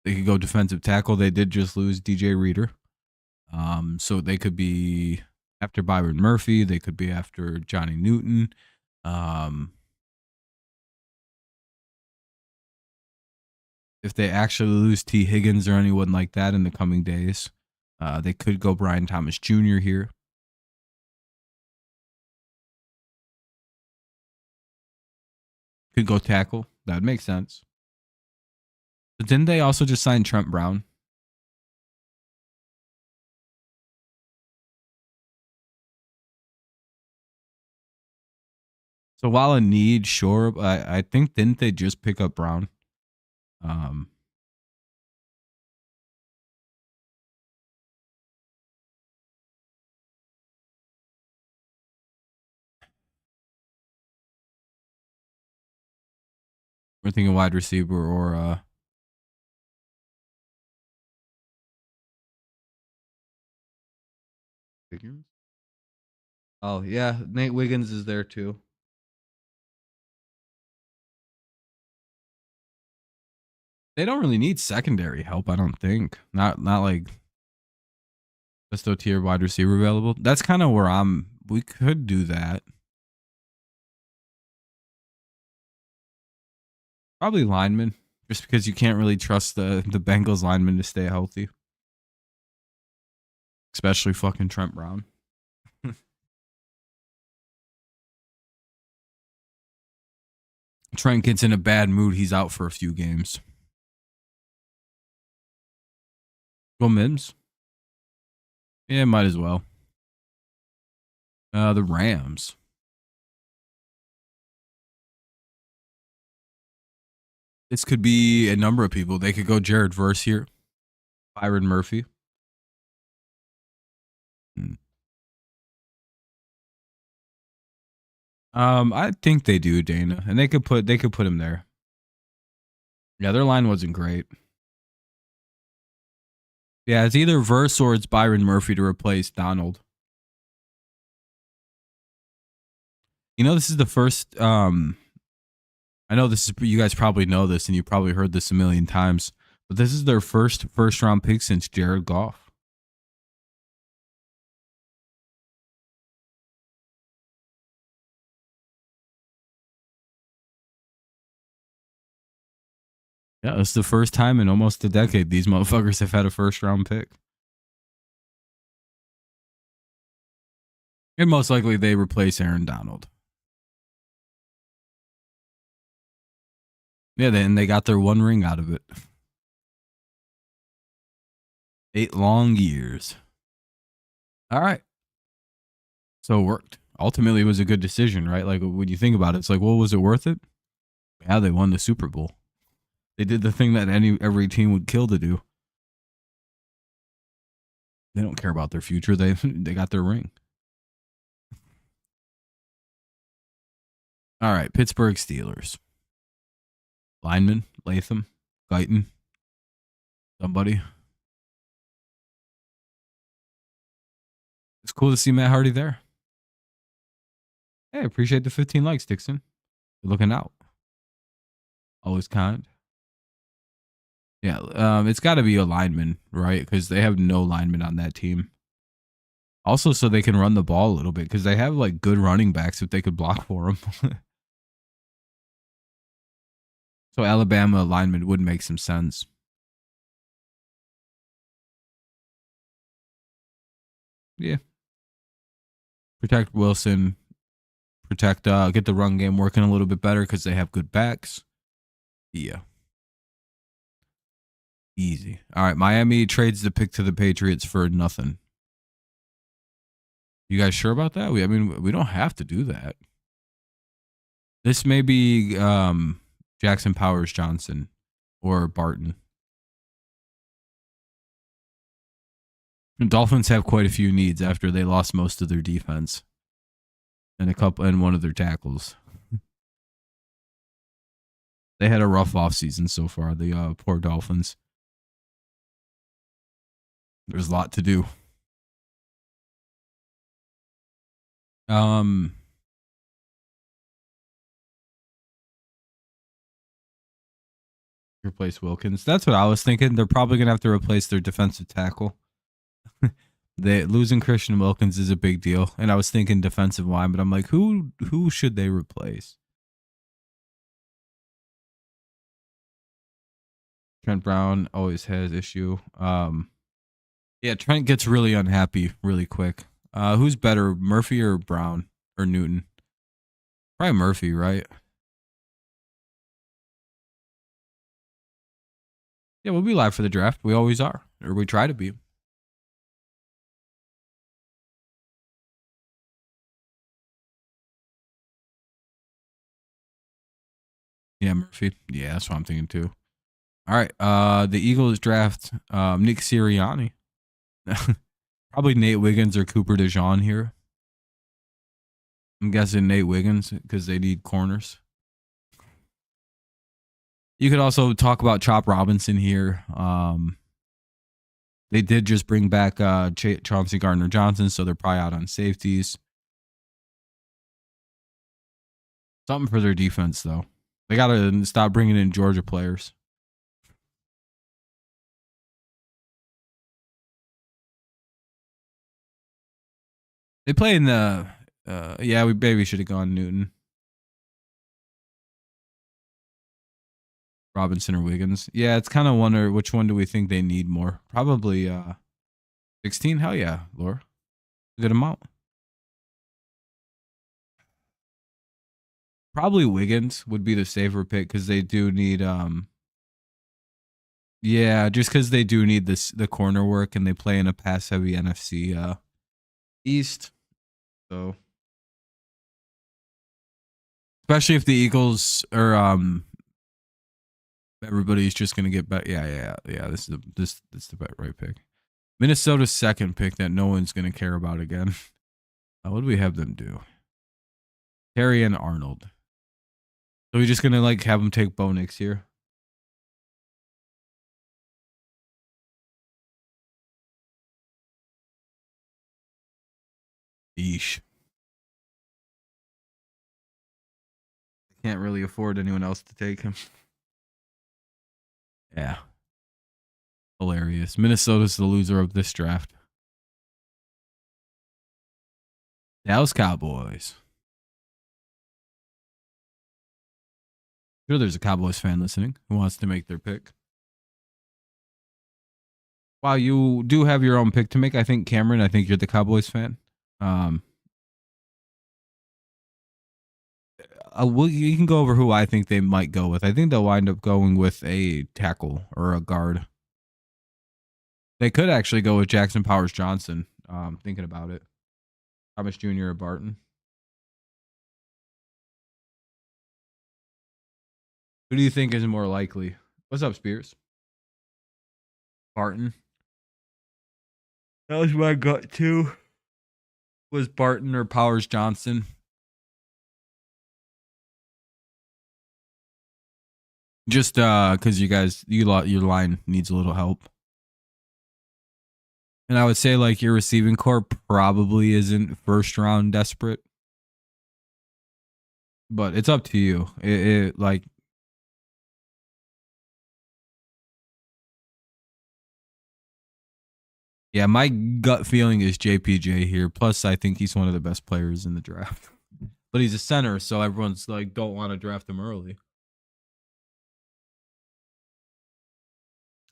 they could go defensive tackle. They did just lose DJ Reader. So they could be after Byron Murphy. They could be after Johnny Newton. If they actually lose T. Higgins or anyone like that in the coming days, they could go Brian Thomas Jr. here. Could go tackle. That would make sense. But didn't they also just sign Trent Brown? So while a need, sure, I think didn't they just pick up Brown? We're thinking wide receiver or Wiggins. Oh yeah, Nate Wiggins is there too. They don't really need secondary help, I don't think. Not like just a tier wide receiver available. That's kind of where we could do that. Probably lineman, just because you can't really trust the Bengals lineman to stay healthy. Especially fucking Trent Brown. Trent gets in a bad mood, he's out for a few games. Go Mims. Yeah, might as well. The Rams. This could be a number of people. They could go Jared Verse here. Byron Murphy. I think they do, Dana, and they could put him there. Yeah, their line wasn't great. Yeah, it's either Verse or it's Byron Murphy to replace Donald. You know, this is the first. I know this is. You guys probably know this, and you probably heard this a million times. But this is their first round pick since Jared Goff. Yeah, it's the first time in almost a decade these motherfuckers have had a first round pick. And most likely they replace Aaron Donald. Yeah, and they got their one ring out of it. 8 long years. All right. So it worked. Ultimately, it was a good decision, right? Like, when you think about it, it's like, well, was it worth it? Yeah, they won the Super Bowl. They did the thing that every team would kill to do. They don't care about their future. They got their ring. All right, Pittsburgh Steelers. Lineman, Latham, Guyton, somebody. It's cool to see Matt Hardy there. Hey, appreciate the 15 likes, Dixon. You're looking out. Always kind. Yeah, it's got to be a lineman, right? Because they have no lineman on that team. Also, so they can run the ball a little bit, because they have like good running backs if they could block for them. So Alabama alignment would make some sense. Yeah. Protect Wilson. Protect, get the run game working a little bit better because they have good backs. Yeah. Easy. All right. Miami trades the pick to the Patriots for nothing. You guys sure about that? I mean, we don't have to do that. This may be Jackson Powers Johnson or Barton. The Dolphins have quite a few needs after they lost most of their defense and one of their tackles. They had a rough offseason so far, the poor Dolphins. There's a lot to do. Replace Wilkins. That's what I was thinking. They're probably gonna have to replace their defensive tackle. Losing Christian Wilkins is a big deal, and I was thinking defensive line, but I'm like, who should they replace? Trent Brown always has issue. Yeah, Trent gets really unhappy really quick. Who's better, Murphy or Brown or Newton? Probably Murphy, right? Yeah, we'll be live for the draft. We always are, or we try to be. Yeah, Murphy. Yeah, that's what I'm thinking too. All right. The Eagles draft Nick Sirianni. Probably Nate Wiggins or Cooper DeJean here. I'm guessing Nate Wiggins because they need corners. You could also talk about Chop Robinson here. They did just bring back Chauncey Gardner-Johnson, so they're probably out on safeties. Something for their defense, though. They got to stop bringing in Georgia players. They play in the... yeah, we maybe should have gone Newton. Robinson or Wiggins. Yeah, it's kind of wonder which one do we think they need more. Probably 16. Hell yeah, Laura. Good amount. Probably Wiggins would be the safer pick because they do need yeah, just because they do need the corner work and they play in a pass heavy NFC East. So especially if the Eagles or everybody's just gonna get back. Yeah. This is the right pick. Minnesota's second pick that no one's gonna care about again. What do we have them do? Terry and Arnold. So we're just gonna like have them take Bo Nix here. Yeesh. Can't really afford anyone else to take him. Yeah. Hilarious. Minnesota's the loser of this draft. Dallas Cowboys. Sure, there's a Cowboys fan listening who wants to make their pick. Wow, you do have your own pick to make. I think Cameron, I think you're the Cowboys fan. You can go over who I think they might go with. I think they'll wind up going with a tackle or a guard. They could actually go with Jackson Powers Johnson. Thinking about it. Thomas Jr. or Barton. Who do you think is more likely? What's up, Spears? Barton. That was my gut too. Was Barton or Powers Johnson? Just because your line needs a little help. And I would say like your receiving core probably isn't first round desperate. But it's up to you. It like yeah, my gut feeling is JPJ here. Plus, I think he's one of the best players in the draft. But he's a center, so everyone's like, don't want to draft him early.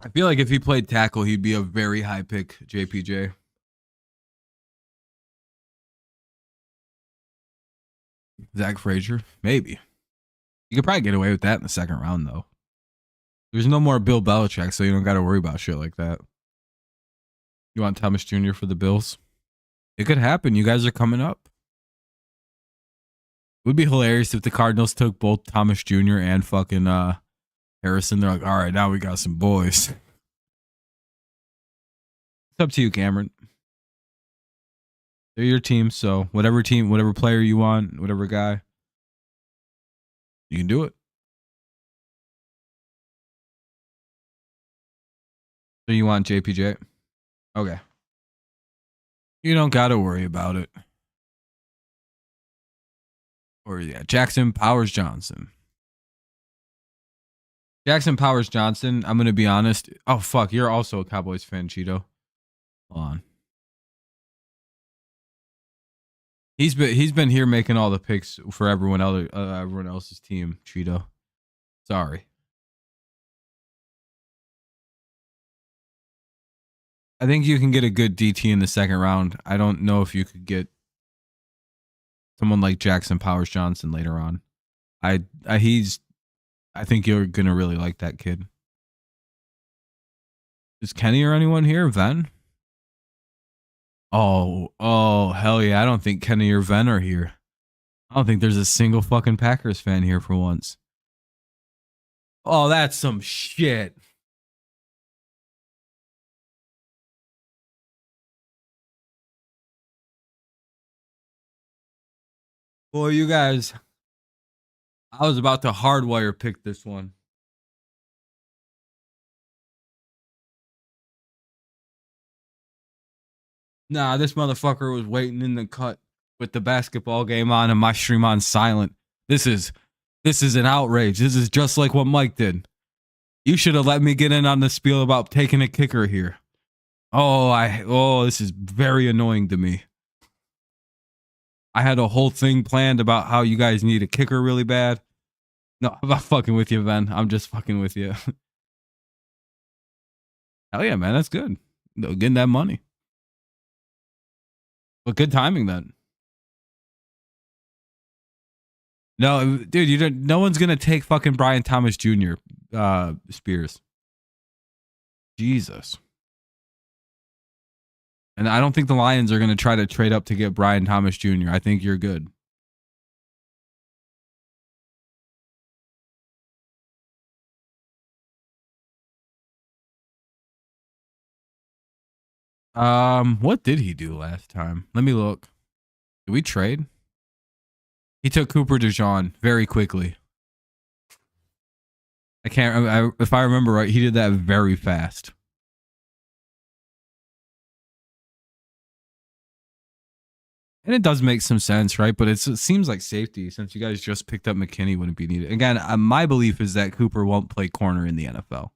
I feel like if he played tackle, he'd be a very high pick, JPJ. Zach Frazier, maybe. You could probably get away with that in the second round, though. There's no more Bill Belichick, so you don't got to worry about shit like that. You want Thomas Jr. for the Bills? It could happen. You guys are coming up. It would be hilarious if the Cardinals took both Thomas Jr. and fucking Harrison. They're like, all right, now we got some boys. It's up to you, Cameron. They're your team, so whatever player you want, whatever guy, you can do it. So you want JPJ? Okay. You don't got to worry about it. Or yeah, Jackson Powers Johnson. Jackson Powers Johnson, I'm going to be honest. Oh, fuck. You're also a Cowboys fan, Cheeto. Hold on. He's been here making all the picks for everyone else's team, Cheeto. Sorry. I think you can get a good DT in the second round. I don't know if you could get someone like Jackson Powers Johnson later on. I think you're gonna really like that kid. Is Kenny or anyone here? Ven? Oh, hell yeah. I don't think Kenny or Ven are here. I don't think there's a single fucking Packers fan here for once. Oh, that's some shit. Boy, you guys, I was about to hardwire pick this one. Nah, this motherfucker was waiting in the cut with the basketball game on and my stream on silent. This is an outrage. This is just like what Mike did. You should have let me get in on the spiel about taking a kicker here. This is very annoying to me. I had a whole thing planned about how you guys need a kicker really bad. No, I'm not fucking with you, Ben. I'm just fucking with you. Hell yeah, man. That's good. Getting that money. But good timing then. No, dude, no one's gonna take fucking Brian Thomas Jr. Spears. Jesus. And I don't think the Lions are gonna try to trade up to get Brian Thomas Jr. I think you're good. What did he do last time? Let me look. Did we trade? He took Cooper DeJean very quickly. I can't. If I remember right, he did that very fast. And it does make some sense, right? But it seems like safety since you guys just picked up McKinney wouldn't be needed. Again, my belief is that Cooper won't play corner in the NFL.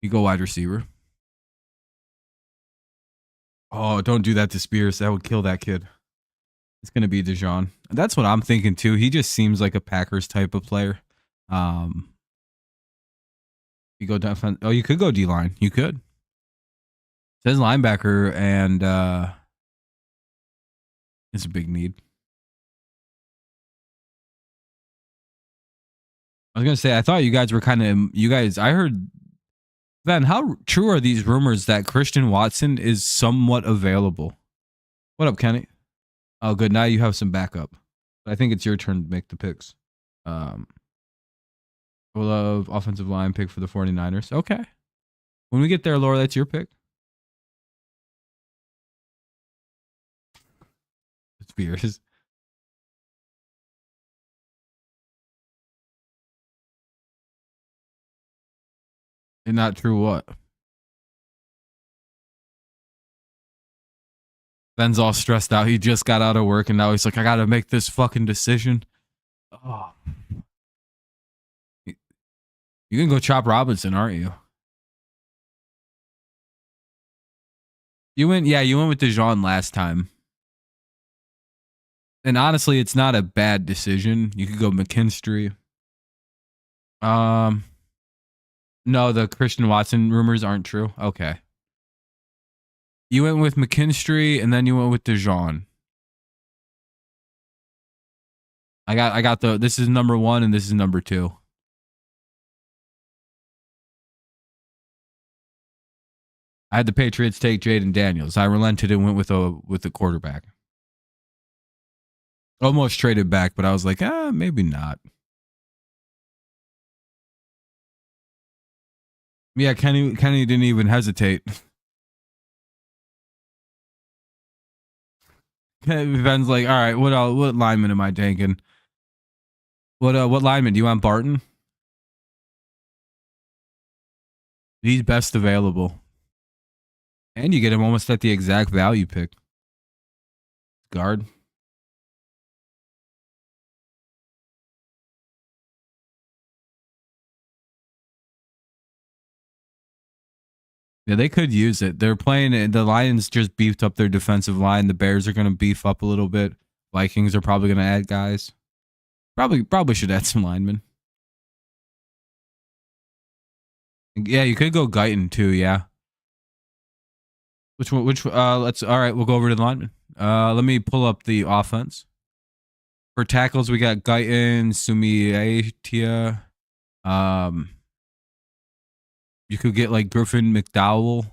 You go wide receiver. Oh, don't do that to Spears. That would kill that kid. It's going to be DeJean. That's what I'm thinking too. He just seems like a Packers type of player. You go defense. Oh, you could go D-line. You could. It says linebacker, and it's a big need. I was going to say, I thought you guys were I heard, Van, how true are these rumors that Christian Watson is somewhat available? What up, Kenny? Oh, good. Now you have some backup. I think it's your turn to make the picks. Full of offensive line pick for the 49ers. Okay. When we get there, Laura, that's your pick. Spears. And not true what? Ben's all stressed out. He just got out of work and now he's like, I gotta make this fucking decision. Oh. You can go Chop Robinson, aren't you? You went with DeJean last time. And honestly, it's not a bad decision. You could go McKinstry. No, the Christian Watson rumors aren't true. Okay. You went with McKinstry and then you went with DeJean. I got this is number 1 and this is number 2. I had the Patriots take Jaden Daniels. I relented and went with the quarterback. Almost traded back, but I was like, maybe not. Yeah, Kenny didn't even hesitate. Ben's like, all right, what lineman am I tanking? What lineman? Do you want Barton? He's best available. And you get him almost at the exact value pick. Guard. Yeah, they could use it. They're playing it. The Lions just beefed up their defensive line. The Bears are going to beef up a little bit. Vikings are probably going to add guys. Probably should add some linemen. Yeah, you could go Guyton too. Yeah. Which one? Let's. All right, we'll go over to the linemen. Let me pull up the offense. For tackles, we got Guyton, Sumiatia. You could get like Griffin McDowell,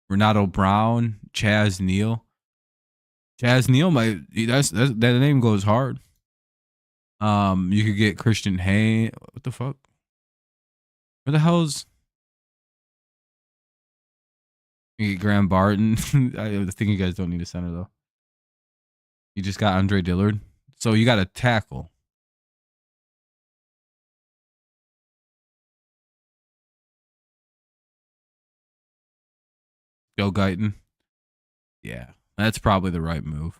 Renato Brown, Chaz Neal. Chaz Neal might that name goes hard. You could get Christian Hay. What the fuck? Where the hell's you get Graham Barton? I think you guys don't need a center though. You just got Andre Dillard. So you got a tackle. Joe Guyton. Yeah, that's probably the right move.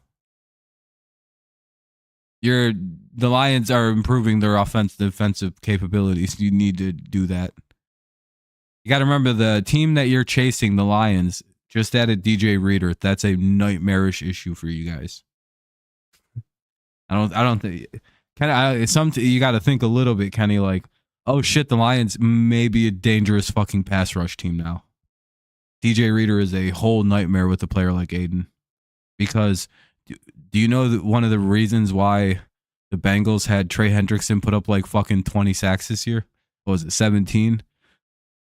The Lions are improving their defensive capabilities. You need to do that. You got to remember the team that you're chasing, the Lions, just added DJ Reader. That's a nightmarish issue for you guys. I don't think you got to think a little bit, Kenny. Like, oh shit, the Lions may be a dangerous fucking pass rush team now. DJ Reader is a whole nightmare with a player like Aiden, because do you know that one of the reasons why the Bengals had Trey Hendrickson put up like fucking 20 sacks this year? What was it, 17?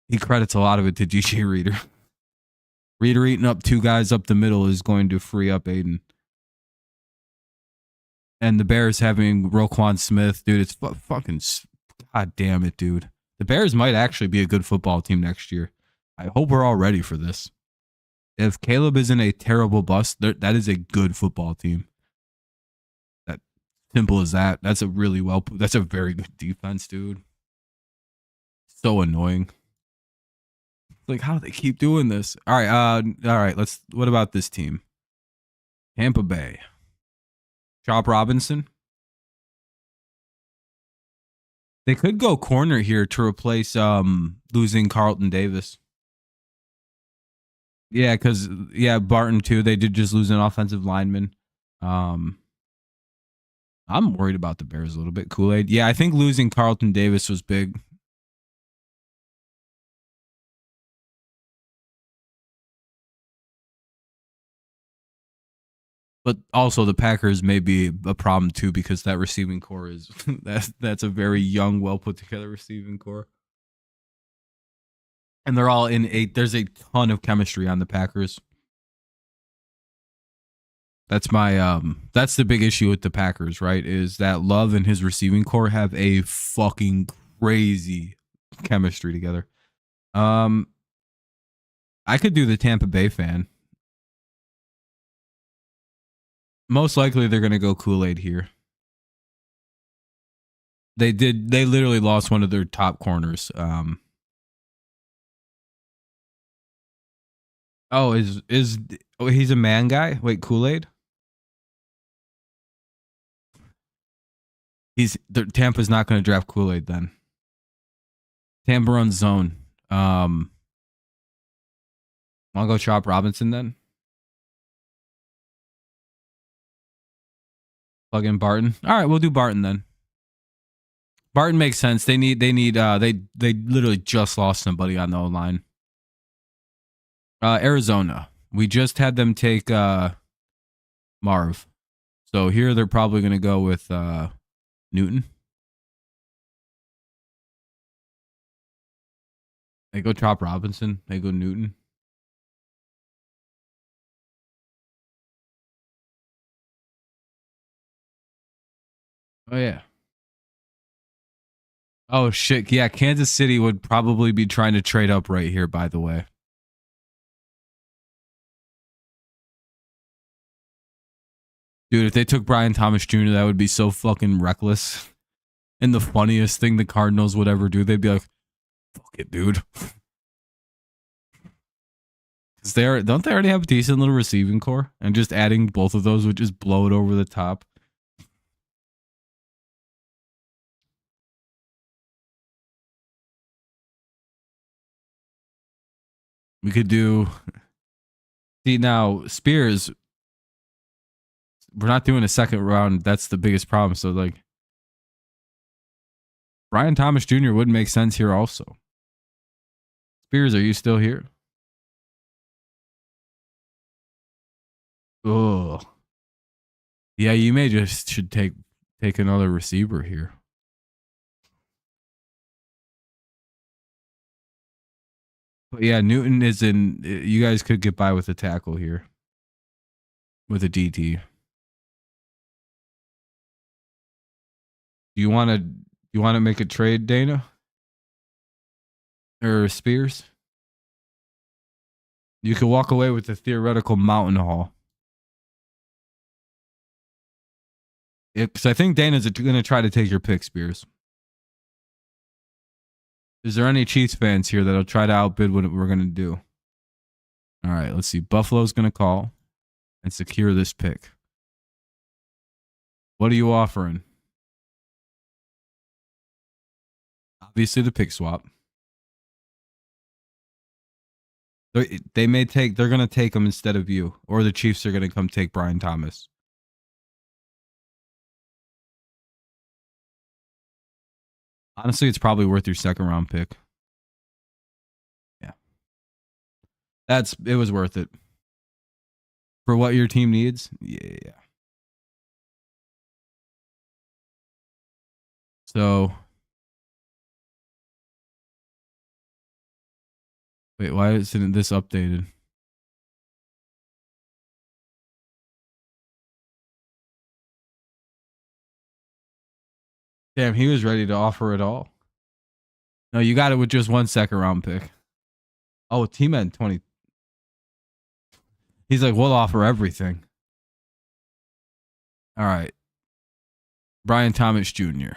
He credits a lot of it to DJ Reader. Reader eating up 2 guys up the middle is going to free up Aiden. And the Bears having Roquan Smith, dude, it's fucking, god damn it, dude. The Bears might actually be a good football team next year. I hope we're all ready for this. If Caleb isn't a terrible bust, that is a good football team. That simple as that. That's a very good defense, dude. So annoying. Like, how do they keep doing this? All right. What about this team? Tampa Bay. Chop Robinson. They could go corner here to replace losing Carlton Davis. Yeah, because Barton too. They did just lose an offensive lineman. I'm worried about the Bears a little bit. Kool-Aid. Yeah, I think losing Carlton Davis was big. But also the Packers may be a problem too, because that receiving core is that's a very young, well put together receiving core. And they're all there's a ton of chemistry on the Packers. That's that's the big issue with the Packers, right? Is that Love and his receiving core have a fucking crazy chemistry together. I could do the Tampa Bay fan. Most likely they're gonna go Kool-Aid here. They literally lost one of their top corners. He's a man guy? Wait, Kool-Aid? Tampa's not going to draft Kool-Aid then. Tampa runs zone. Want to go Chop Robinson then? Plug in Barton. All right, we'll do Barton then. Barton makes sense. They literally just lost somebody on the O-line. Arizona. We just had them take Marv. So here they're probably going to go with Newton. They go Chop Robinson. They go Newton. Oh, yeah. Oh, shit. Yeah, Kansas City would probably be trying to trade up right here, by the way. Dude, if they took Brian Thomas Jr., that would be so fucking reckless. And the funniest thing the Cardinals would ever do, they'd be like, fuck it, dude. Because don't they already have a decent little receiving core? And just adding both of those would just blow it over the top. We could do... See, now, Spears... We're not doing a second round. That's the biggest problem. So, like... Brian Thomas Jr. would make sense here also. Spears, are you still here? Oh. Yeah, you may just should take another receiver here. But yeah, Newton is in. You guys could get by with a tackle here. With a DT. Do you want to make a trade, Dana? Or Spears? You could walk away with the theoretical Mountain Hall. Because I think Dana's going to try to take your pick, Spears. Is there any Chiefs fans here that'll try to outbid what we're going to do? All right, let's see. Buffalo's going to call and secure this pick. What are you offering? Obviously, the pick swap. They may take. They're going to take him instead of you, or the Chiefs are going to come take Brian Thomas. Honestly, it's probably worth your second round pick. Yeah. It was worth it. For what your team needs? Yeah. So. Wait, why isn't this updated? Damn, he was ready to offer it all. No, you got it with just one second round pick. Oh, T-Man 20. He's like, we'll offer everything. All right. Brian Thomas Jr.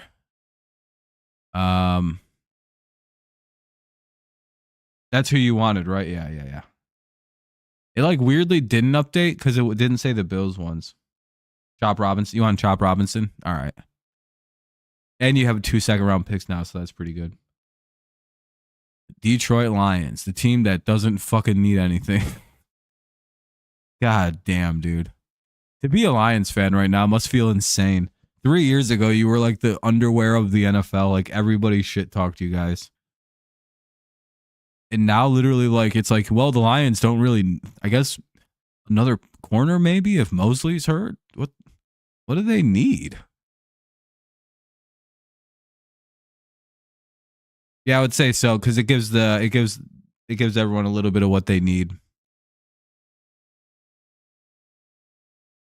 That's who you wanted, right? Yeah. It like weirdly didn't update because it didn't say the Bills ones. Chop Robinson. You want Chop Robinson? All right. And you have 2 second round picks now, so that's pretty good. Detroit Lions, the team that doesn't fucking need anything. God damn, dude. To be a Lions fan right now must feel insane. 3 years ago, you were like the underwear of the NFL. Like everybody shit talked you guys. And now literally like, it's like, well, the Lions don't really, I guess another corner maybe if Mosley's hurt. What do they need? Yeah, I would say so because it gives everyone a little bit of what they need.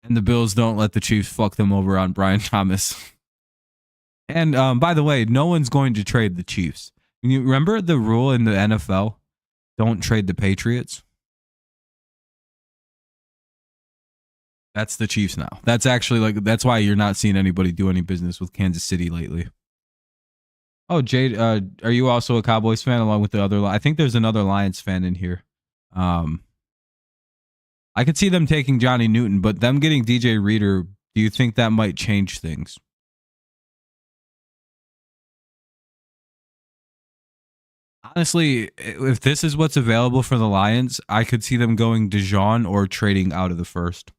And the Bills don't let the Chiefs fuck them over on Brian Thomas. And by the way, no one's going to trade the Chiefs. You remember the rule in the NFL? Don't trade the Patriots. That's the Chiefs now. That's actually like that's why you're not seeing anybody do any business with Kansas City lately. Oh, Jade, are you also a Cowboys fan along with the other? I think there's another Lions fan in here. I could see them taking Johnny Newton, but them getting DJ Reader, do you think that might change things? Honestly, if this is what's available for the Lions, I could see them going Dijon or trading out of the first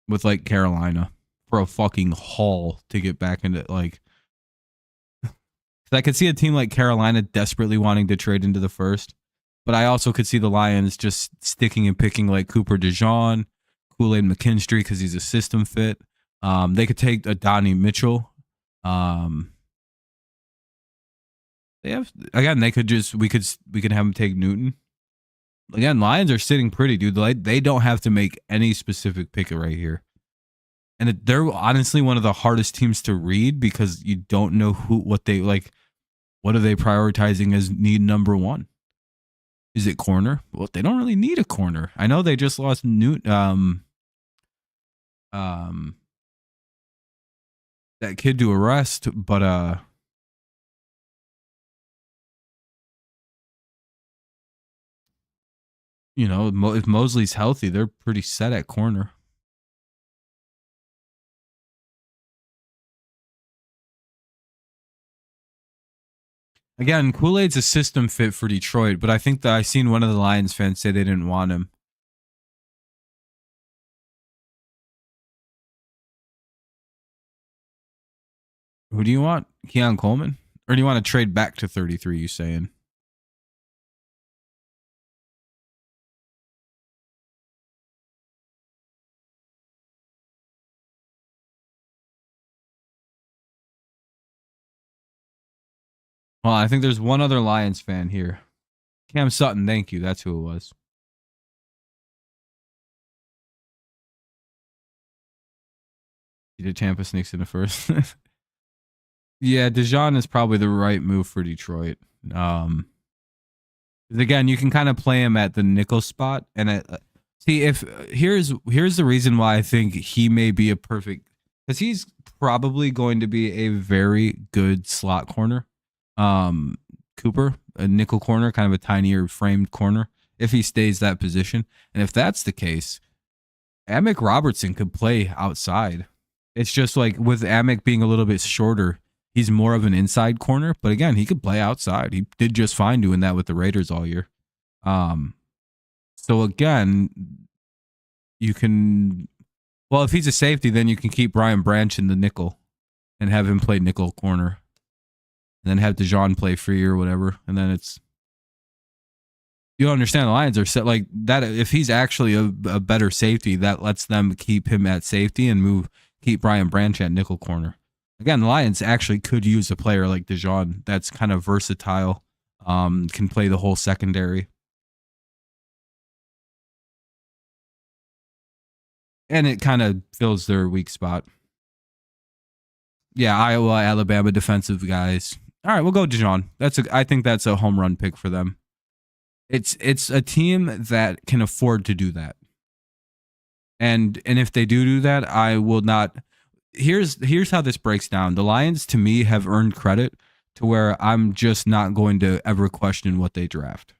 with like Carolina for a fucking haul to get back into like I could see a team like Carolina desperately wanting to trade into the first, but I also could see the Lions just sticking and picking like Cooper DeJean, Kool-Aid McKinstry because he's a system fit. They could take a Donnie Mitchell. They have again. They could just we could have them take Newton. Again, Lions are sitting pretty, dude. They don't have to make any specific pick right here. And they're honestly one of the hardest teams to read because you don't know what they like. What are they prioritizing as need number one? Is it corner? Well, they don't really need a corner. I know they just lost that kid to arrest, but you know, if Mosley's healthy, they're pretty set at corner. Again, Kool-Aid's a system fit for Detroit, but I think that I seen one of the Lions fans say they didn't want him. Who do you want? Keon Coleman? Or do you want to trade back to 33, you saying? Well, I think there's one other Lions fan here. Cam Sutton, thank you. That's who it was. He did Tampa sneaks in the first. Yeah, DeJean is probably the right move for Detroit. Again, you can kind of play him at the nickel spot, and see if here's the reason why I think he may be a perfect, because he's probably going to be a very good slot corner. Cooper, a nickel corner, kind of a tinier framed corner, if he stays that position. And if that's the case, Amick Robertson could play outside. It's just like with Amick being a little bit shorter, he's more of an inside corner. But again, he could play outside. He did just fine doing that with the Raiders all year. So again, you can, well, if he's a safety, then you can keep Brian Branch in the nickel and have him play nickel corner. And then have DeJean play free or whatever. And then it's, you understand the Lions are set like that. If he's actually a better safety, that lets them keep him at safety and keep Brian Branch at nickel corner. Again, the Lions actually could use a player like DeJean that's kind of versatile, can play the whole secondary. And it kind of fills their weak spot. Yeah, Iowa, Alabama defensive guys. All right, we'll go DeJean. I think that's a home run pick for them. It's a team that can afford to do that. And if they do that, I will not. Here's how this breaks down. The Lions, to me, have earned credit to where I'm just not going to ever question what they draft.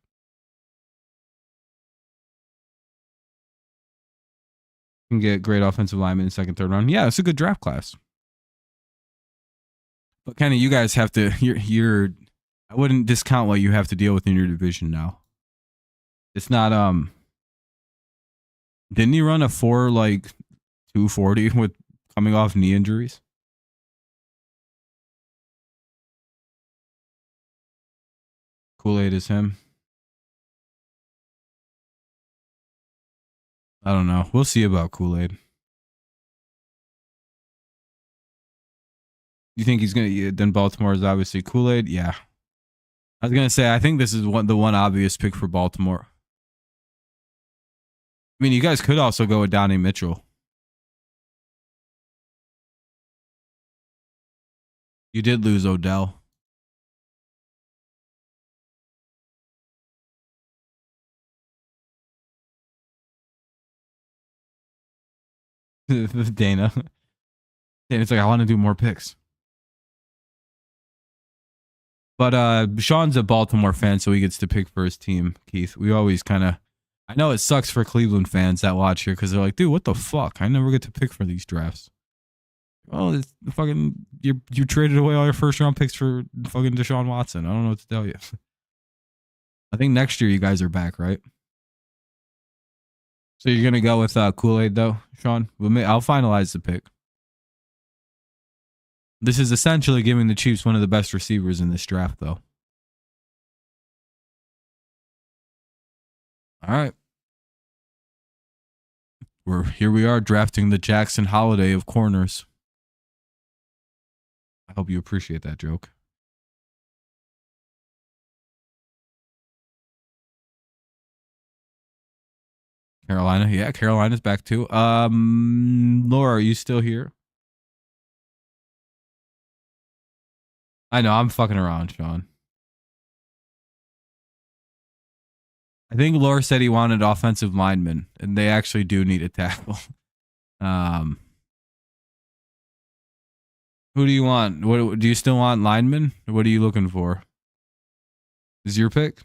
You can get great offensive linemen in second, third round. Yeah, it's a good draft class. But Kenny, you guys have to. I wouldn't discount what you have to deal with in your division now. It's not. Didn't he run a 240 with coming off knee injuries? Kool-Aid is him. I don't know. We'll see about Kool-Aid. You think he's gonna? Then Baltimore is obviously Kool-Aid. Yeah, I was gonna say I think this is the one obvious pick for Baltimore. I mean, you guys could also go with Donnie Mitchell. You did lose Odell. Dana. Dana's like, I want to do more picks. But Sean's a Baltimore fan, so he gets to pick for his team, Keith. We always kind of, I know it sucks for Cleveland fans that watch here because they're like, dude, what the fuck? I never get to pick for these drafts. Well, it's fucking, you traded away all your first round picks for fucking Deshaun Watson. I don't know what to tell you. I think next year you guys are back, right? So you're going to go with Kool-Aid though, Sean? I'll finalize the pick. This is essentially giving the Chiefs one of the best receivers in this draft, though. All right. Here we are drafting the Jackson Holiday of corners. I hope you appreciate that joke. Carolina. Yeah, Carolina's back too. Laura, are you still here? I know, I'm fucking around, Sean. I think Laura said he wanted offensive linemen, and they actually do need a tackle. Who do you want? What do you still want, linemen? What are you looking for? Is your pick?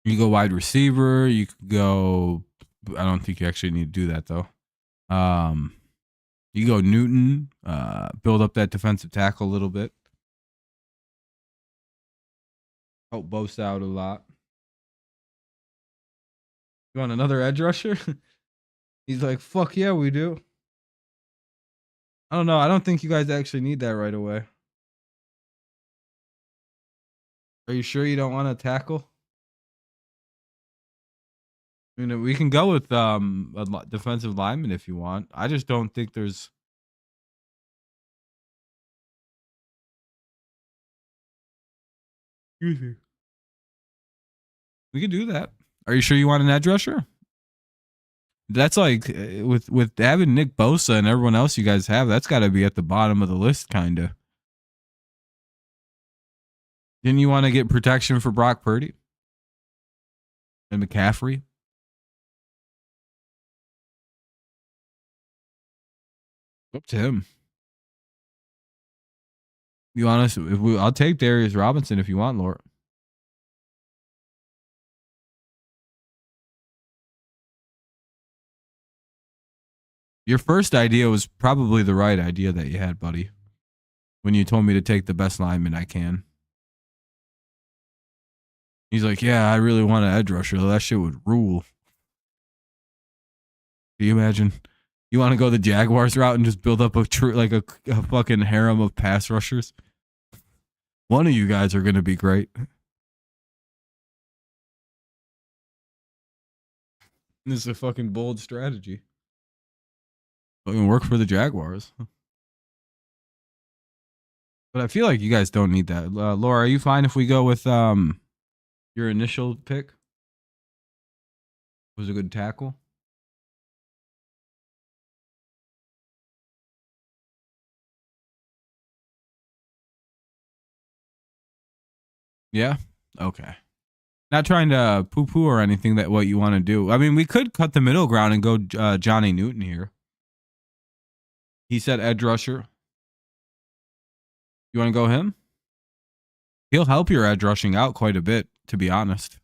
You go wide receiver. You could go. I don't think you actually need to do that though. You go Newton. Build up that defensive tackle a little bit. Help Bosa out a lot. You want another edge rusher? He's like, fuck yeah, we do. I don't know. I don't think you guys actually need that right away. Are you sure you don't want to tackle? I mean, we can go with a defensive lineman if you want. I just don't think there's. Excuse me. We could do that. Are you sure you want an edge rusher? That's like with having Nick Bosa and everyone else you guys have. That's got to be at the bottom of the list, kind of. Didn't you want to get protection for Brock Purdy and McCaffrey? Up to him. You want us? I'll take Darius Robinson if you want, Laura. Your first idea was probably the right idea that you had, buddy. When you told me to take the best lineman I can. He's like, yeah, I really want an edge rusher. That shit would rule. Can you imagine? You want to go the Jaguars route and just build up a fucking harem of pass rushers? One of you guys are going to be great. This is a fucking bold strategy. Fucking work for the Jaguars. But I feel like you guys don't need that. Laura, are you fine if we go with your initial pick? Was a good tackle? Yeah? Okay. Not trying to poo-poo or anything that what you want to do. I mean, we could cut the middle ground and go Johnny Newton here. He said edge rusher. You want to go him? He'll help your edge rushing out quite a bit, to be honest.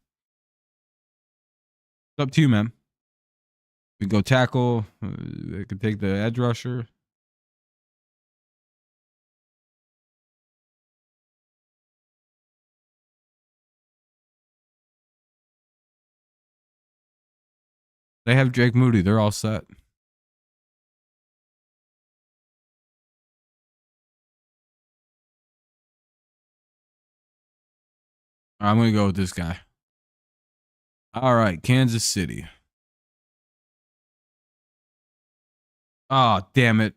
It's up to you, man. We go tackle. I could take the edge rusher. They have Jake Moody. They're all set. I'm going to go with this guy. All right, Kansas City. Oh, damn it.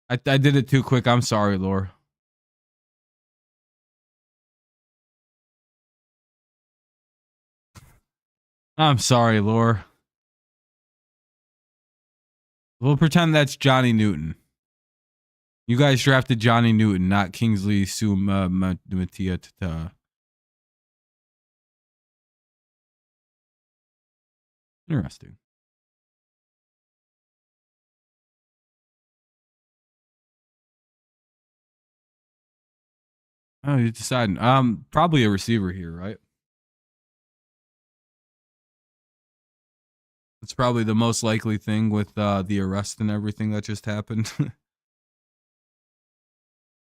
I did it too quick. I'm sorry, Laura. I'm sorry, Laura. We'll pretend that's Johnny Newton. You guys drafted Johnny Newton, not Kingsley Sumatia. Interesting. Oh, you're deciding. Probably a receiver here, right? It's probably the most likely thing with the arrest and everything that just happened.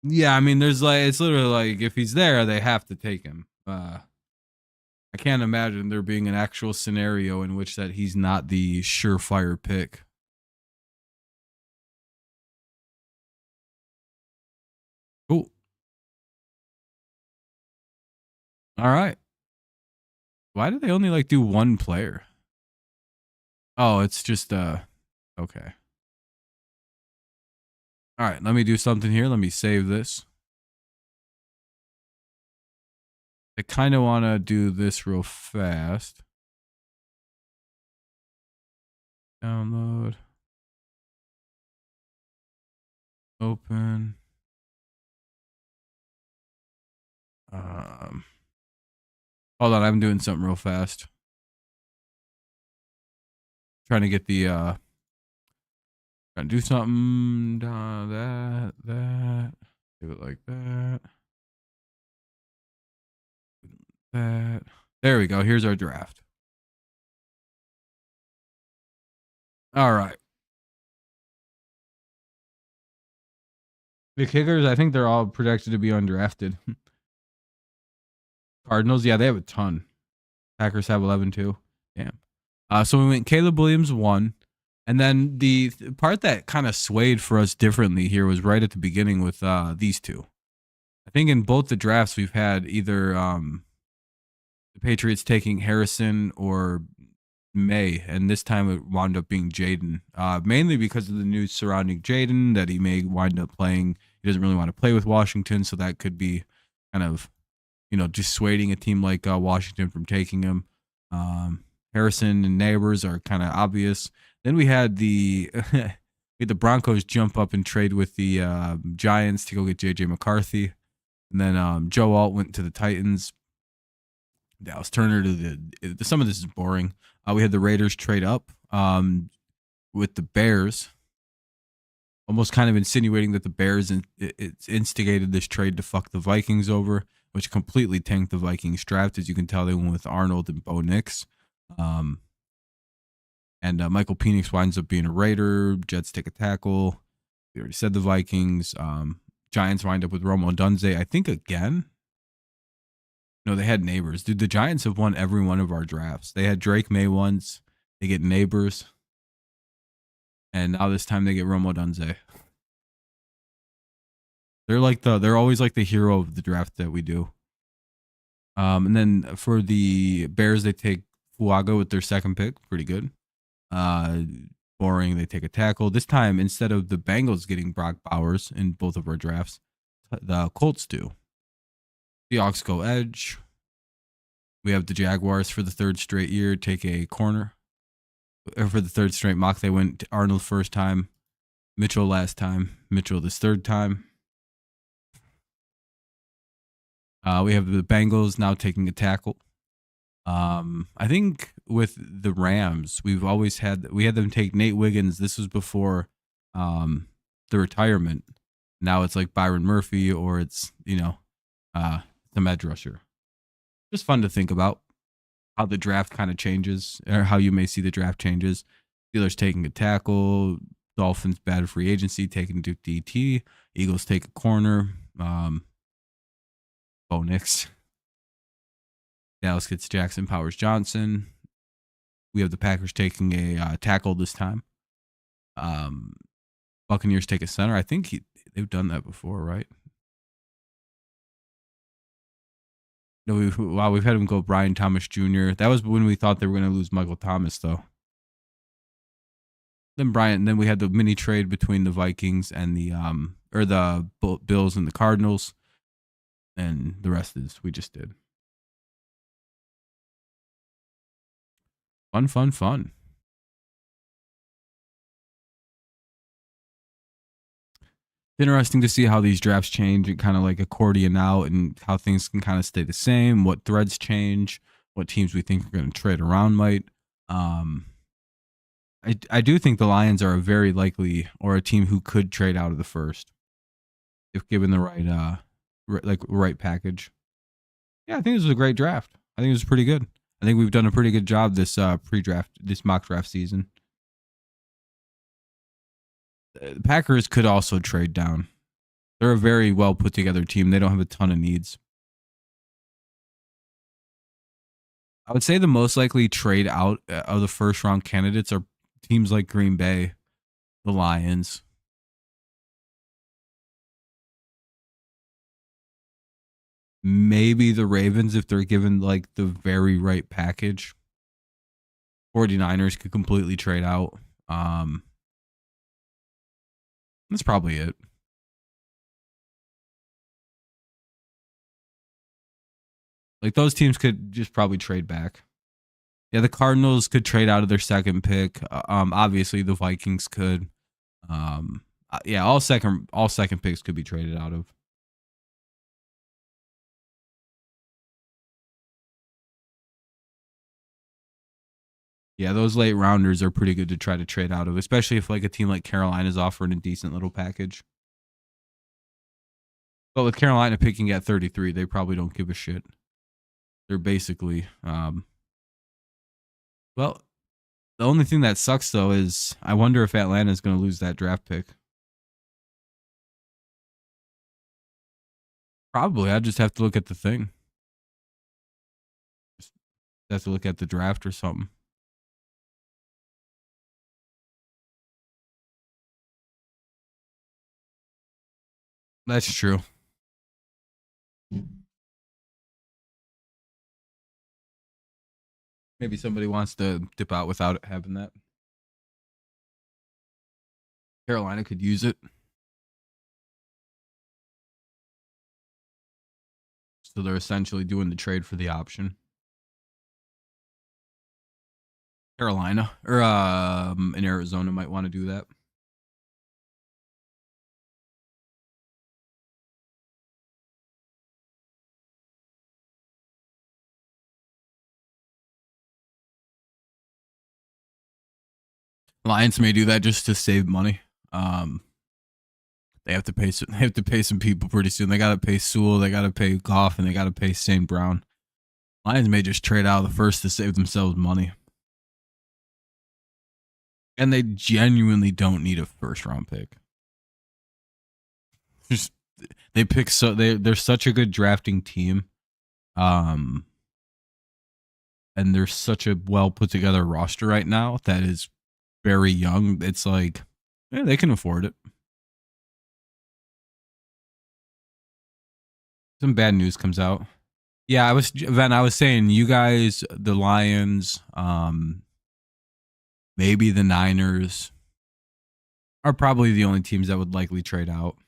Yeah, I mean, there's like, it's literally like if he's there, they have to take him. I can't imagine there being an actual scenario in which that he's not the surefire pick. Cool. All right. Why do they only like do one player? Oh, it's just okay. All right, let me do something here. Let me save this. I kind of want to do this real fast. Download. Open. Hold on, I'm doing something real fast. Trying to get the trying to do something. That. Do it like that. That. There we go. Here's our draft. All right. The kickers, I think they're all projected to be undrafted. Cardinals, yeah, they have a ton. Packers have 11 too. Damn. So we went Caleb Williams 1. And then the part that kind of swayed for us differently here was right at the beginning with these two. I think in both the drafts we've had either the Patriots taking Harrison or May, and this time it wound up being Jaden, mainly because of the news surrounding Jaden that he may wind up playing. He doesn't really want to play with Washington, so that could be kind of, dissuading a team like Washington from taking him. Harrison and Neighbors are kind of obvious. Then we had the Broncos jump up and trade with the Giants to go get JJ McCarthy, and then Joe Alt went to the Titans. Dallas Turner to some of this is boring. We had the Raiders trade up with the Bears, almost kind of insinuating that the Bears instigated this trade to fuck the Vikings over, which completely tanked the Vikings draft. As you can tell, they went with Arnold and Bo Nix. And Michael Penix winds up being a Raider. Jets take a tackle. We already said the Vikings. Giants wind up with Rome Odunze, I think, again. No, they had Neighbors. Dude, the Giants have won every one of our drafts. They had Drake May once. They get Neighbors. And now this time they get Rome Odunze. They're always like the hero of the draft that we do. And then for the Bears, they take Fuaga with their second pick. Pretty good. Boring. They take a tackle. This time, instead of the Bengals getting Brock Bowers in both of our drafts, the Colts do. Seahawks go edge. We have the Jaguars for the third straight year take a corner. For the third straight mock, they went Arnold first time, Mitchell last time, Mitchell this third time. We have the Bengals now taking a tackle. I think with the Rams, we had them take Nate Wiggins. This was before the retirement. Now it's like Byron Murphy, or it's the edge rusher. Just fun to think about how the draft kind of changes, or how you may see the draft changes. Steelers taking a tackle, Dolphins bad free agency taking to DT, Eagles take a corner, Bo Nix. Dallas gets Jackson Powers Johnson. We have the Packers taking a tackle this time. Buccaneers take a center. I think they've done that before, right? No, we've had him go Brian Thomas Jr. That was when we thought they were going to lose Michael Thomas, though. Then we had the mini trade between the Vikings and the Bills and the Cardinals, and the rest is we just did. Fun. Interesting to see how these drafts change and kind of like accordion out, and how things can kind of stay the same, what threads change, what teams we think are going to trade around might. I do think the Lions are a very likely, or a team who could trade out of the first if given the right package. Yeah, I think this was a great draft. I think it was pretty good. I think we've done a pretty good job this this mock draft season. The Packers could also trade down. They're a very well put together team. They don't have a ton of needs. I would say the most likely trade out of the first round candidates are teams like Green Bay, the Lions. Maybe the Ravens if they're given like the very right package. 49ers could completely trade out. That's probably it. Like those teams could just probably trade back. Yeah, the Cardinals could trade out of their second pick. Obviously the Vikings could. Yeah, all second picks could be traded out of. Yeah, those late rounders are pretty good to try to trade out of, especially if like a team like Carolina is offering a decent little package. But with Carolina picking at 33, they probably don't give a shit. They're basically, well, the only thing that sucks though is I wonder if Atlanta is going to lose that draft pick. Probably. I just have to look at the thing. Just have to look at the draft or something. That's true. Maybe somebody wants to dip out without having that. Carolina could use it. So they're essentially doing the trade for the option. Carolina or in Arizona might want to do that. Lions may do that just to save money. They have to pay some people pretty soon. They got to pay Sewell, they got to pay Goff, and they got to pay St. Brown. Lions may just trade out of the first to save themselves money. And they genuinely don't need a first round pick. Just they pick they're such a good drafting team. And they're such a well put together roster right now that is very young. It's like, yeah, they can afford it. Some bad news comes out. Yeah, I was saying you guys, the Lions, maybe the Niners are probably the only teams that would likely trade out.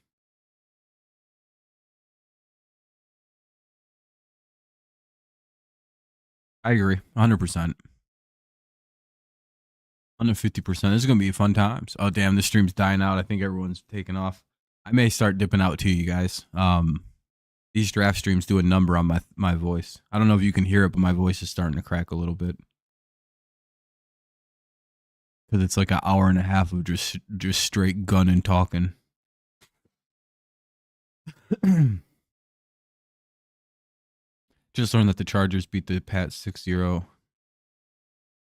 I agree, 100%. 150%. This is gonna be fun times. Oh damn, the stream's dying out. I think everyone's taking off. I may start dipping out too, you guys. These draft streams do a number on my voice. I don't know if you can hear it, but my voice is starting to crack a little bit because it's like an hour and a half of just straight gunning talking. Just learned that the Chargers beat the Pats 6-0.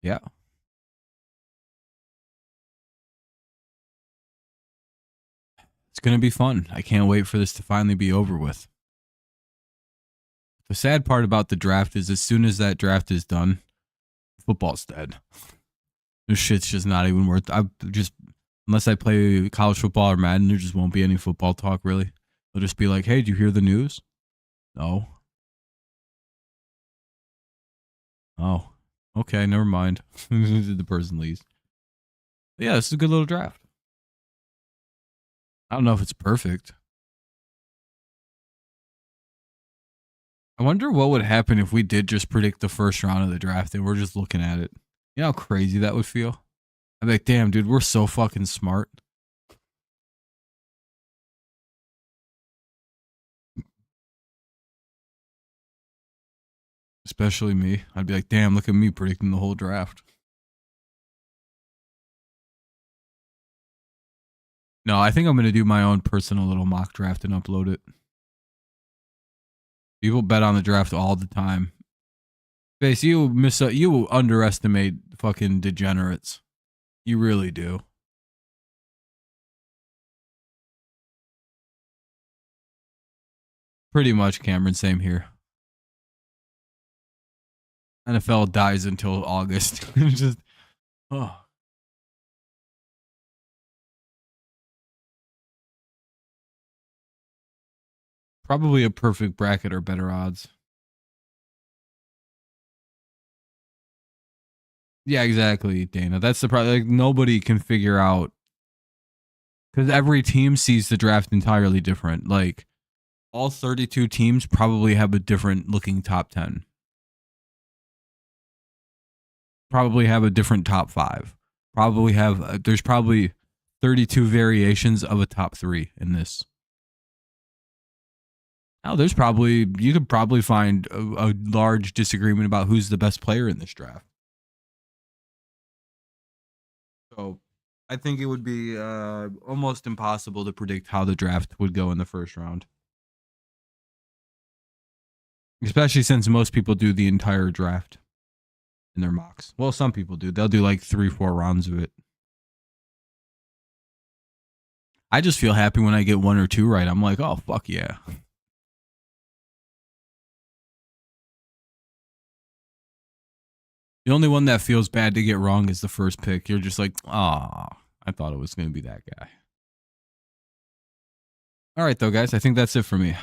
Yeah. It's going to be fun. I can't wait for this to finally be over with. The sad part about the draft is as soon as that draft is done, football's dead. This shit's just not even worth. Unless I play college football or Madden, there just won't be any football talk really. They'll just be like, "Hey, did you hear the news?" No. Oh. Okay, never mind. The person leaves. But yeah, this is a good little draft. I don't know if it's perfect. I wonder what would happen if we did just predict the first round of the draft and we're just looking at it. You know how crazy that would feel? I'd be like, damn, dude, we're so fucking smart. Especially me. I'd be like, damn, look at me predicting the whole draft. No, I think I'm going to do my own personal little mock draft and upload it. People bet on the draft all the time. Face, you underestimate fucking degenerates. You really do. Pretty much, Cameron. Same here. NFL dies until August. It's just, oh. Probably a perfect bracket or better odds. Yeah, exactly, Dana. That's the problem. Like, nobody can figure out, because every team sees the draft entirely different. Like, all 32 teams probably have a different looking top 10. Probably have a different top 5. Probably have, there's probably 32 variations of a top 3 in this. Now, there's probably, you could probably find a large disagreement about who's the best player in this draft. So I think it would be almost impossible to predict how the draft would go in the first round. Especially since most people do the entire draft in their mocks. Well, some people do. They'll do like 3-4 rounds of it. I just feel happy when I get 1 or 2 right. I'm like, oh, fuck yeah. The only one that feels bad to get wrong is the first pick. You're just like, ah, I thought it was going to be that guy. All right, though, guys. I think that's it for me. See,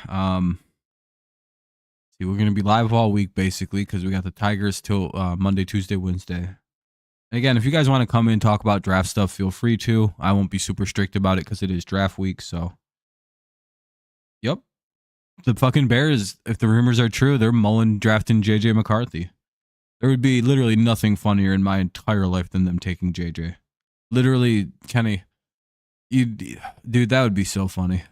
we're going to be live all week, basically, because we got the Tigers till Monday, Tuesday, Wednesday. And again, if you guys want to come in and talk about draft stuff, feel free to. I won't be super strict about it because it is draft week, so. Yep. The fucking Bears, if the rumors are true, they're mulling drafting JJ McCarthy. There would be literally nothing funnier in my entire life than them taking JJ. Literally, Kenny, dude, that would be so funny.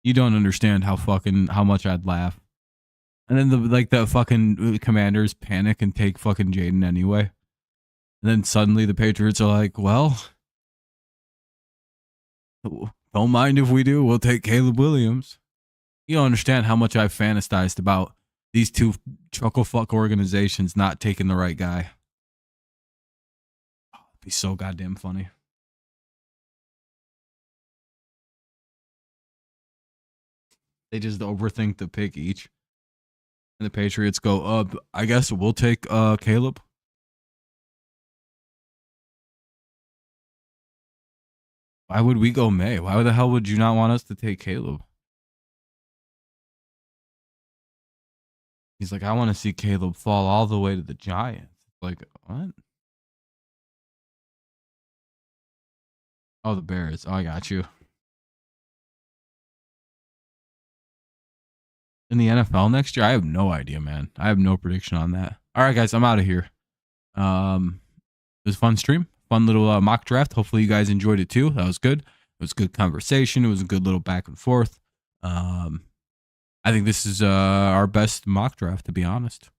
You don't understand how much I'd laugh. And then the fucking Commanders panic and take fucking Jaden anyway. And then suddenly the Patriots are like, well, don't mind if we do. We'll take Caleb Williams. You don't understand how much I've fantasized about these two chuckle fuck organizations not taking the right guy. Oh, it'd be so goddamn funny. They just overthink the pick each. And the Patriots go, I guess we'll take Caleb. Why would we go May? Why the hell would you not want us to take Caleb? He's like, I want to see Caleb fall all the way to the Giants. Like, what? Oh, the Bears. Oh, I got you. In the NFL next year? I have no idea, man. I have no prediction on that. All right, guys, I'm out of here. It was a fun stream. Fun little mock draft. Hopefully you guys enjoyed it too. That was good. It was good conversation. It was a good little back and forth. I think this is our best mock draft, to be honest.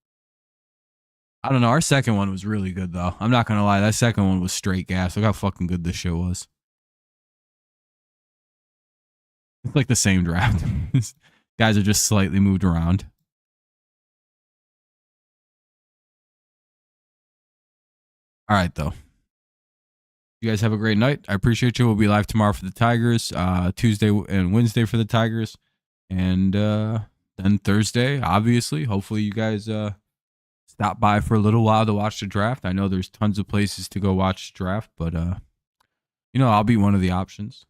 I don't know. Our second one was really good, though. I'm not going to lie. That second one was straight gas. Look how fucking good this shit was. It's like the same draft. Guys are just slightly moved around. All right, though. You guys have a great night. I appreciate you. We'll be live tomorrow for the Tigers, Tuesday and Wednesday for the Tigers, and then Thursday, obviously. Hopefully you guys stop by for a little while to watch the draft. I know there's tons of places to go watch the draft, but I'll be one of the options.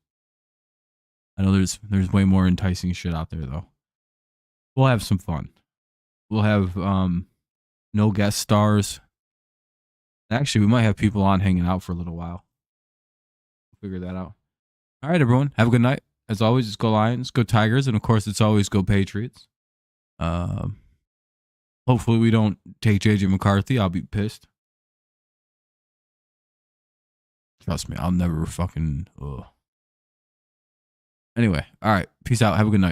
I know there's way more enticing shit out there, though. We'll have some fun. We'll have no guest stars. Actually, we might have people on hanging out for a little while. We'll figure that out. All right, everyone. Have a good night. As always, it's go Lions, go Tigers, and of course, it's always go Patriots. Hopefully, we don't take JJ McCarthy. I'll be pissed. Trust me, I'll never fucking. Ugh. Anyway, all right. Peace out. Have a good night.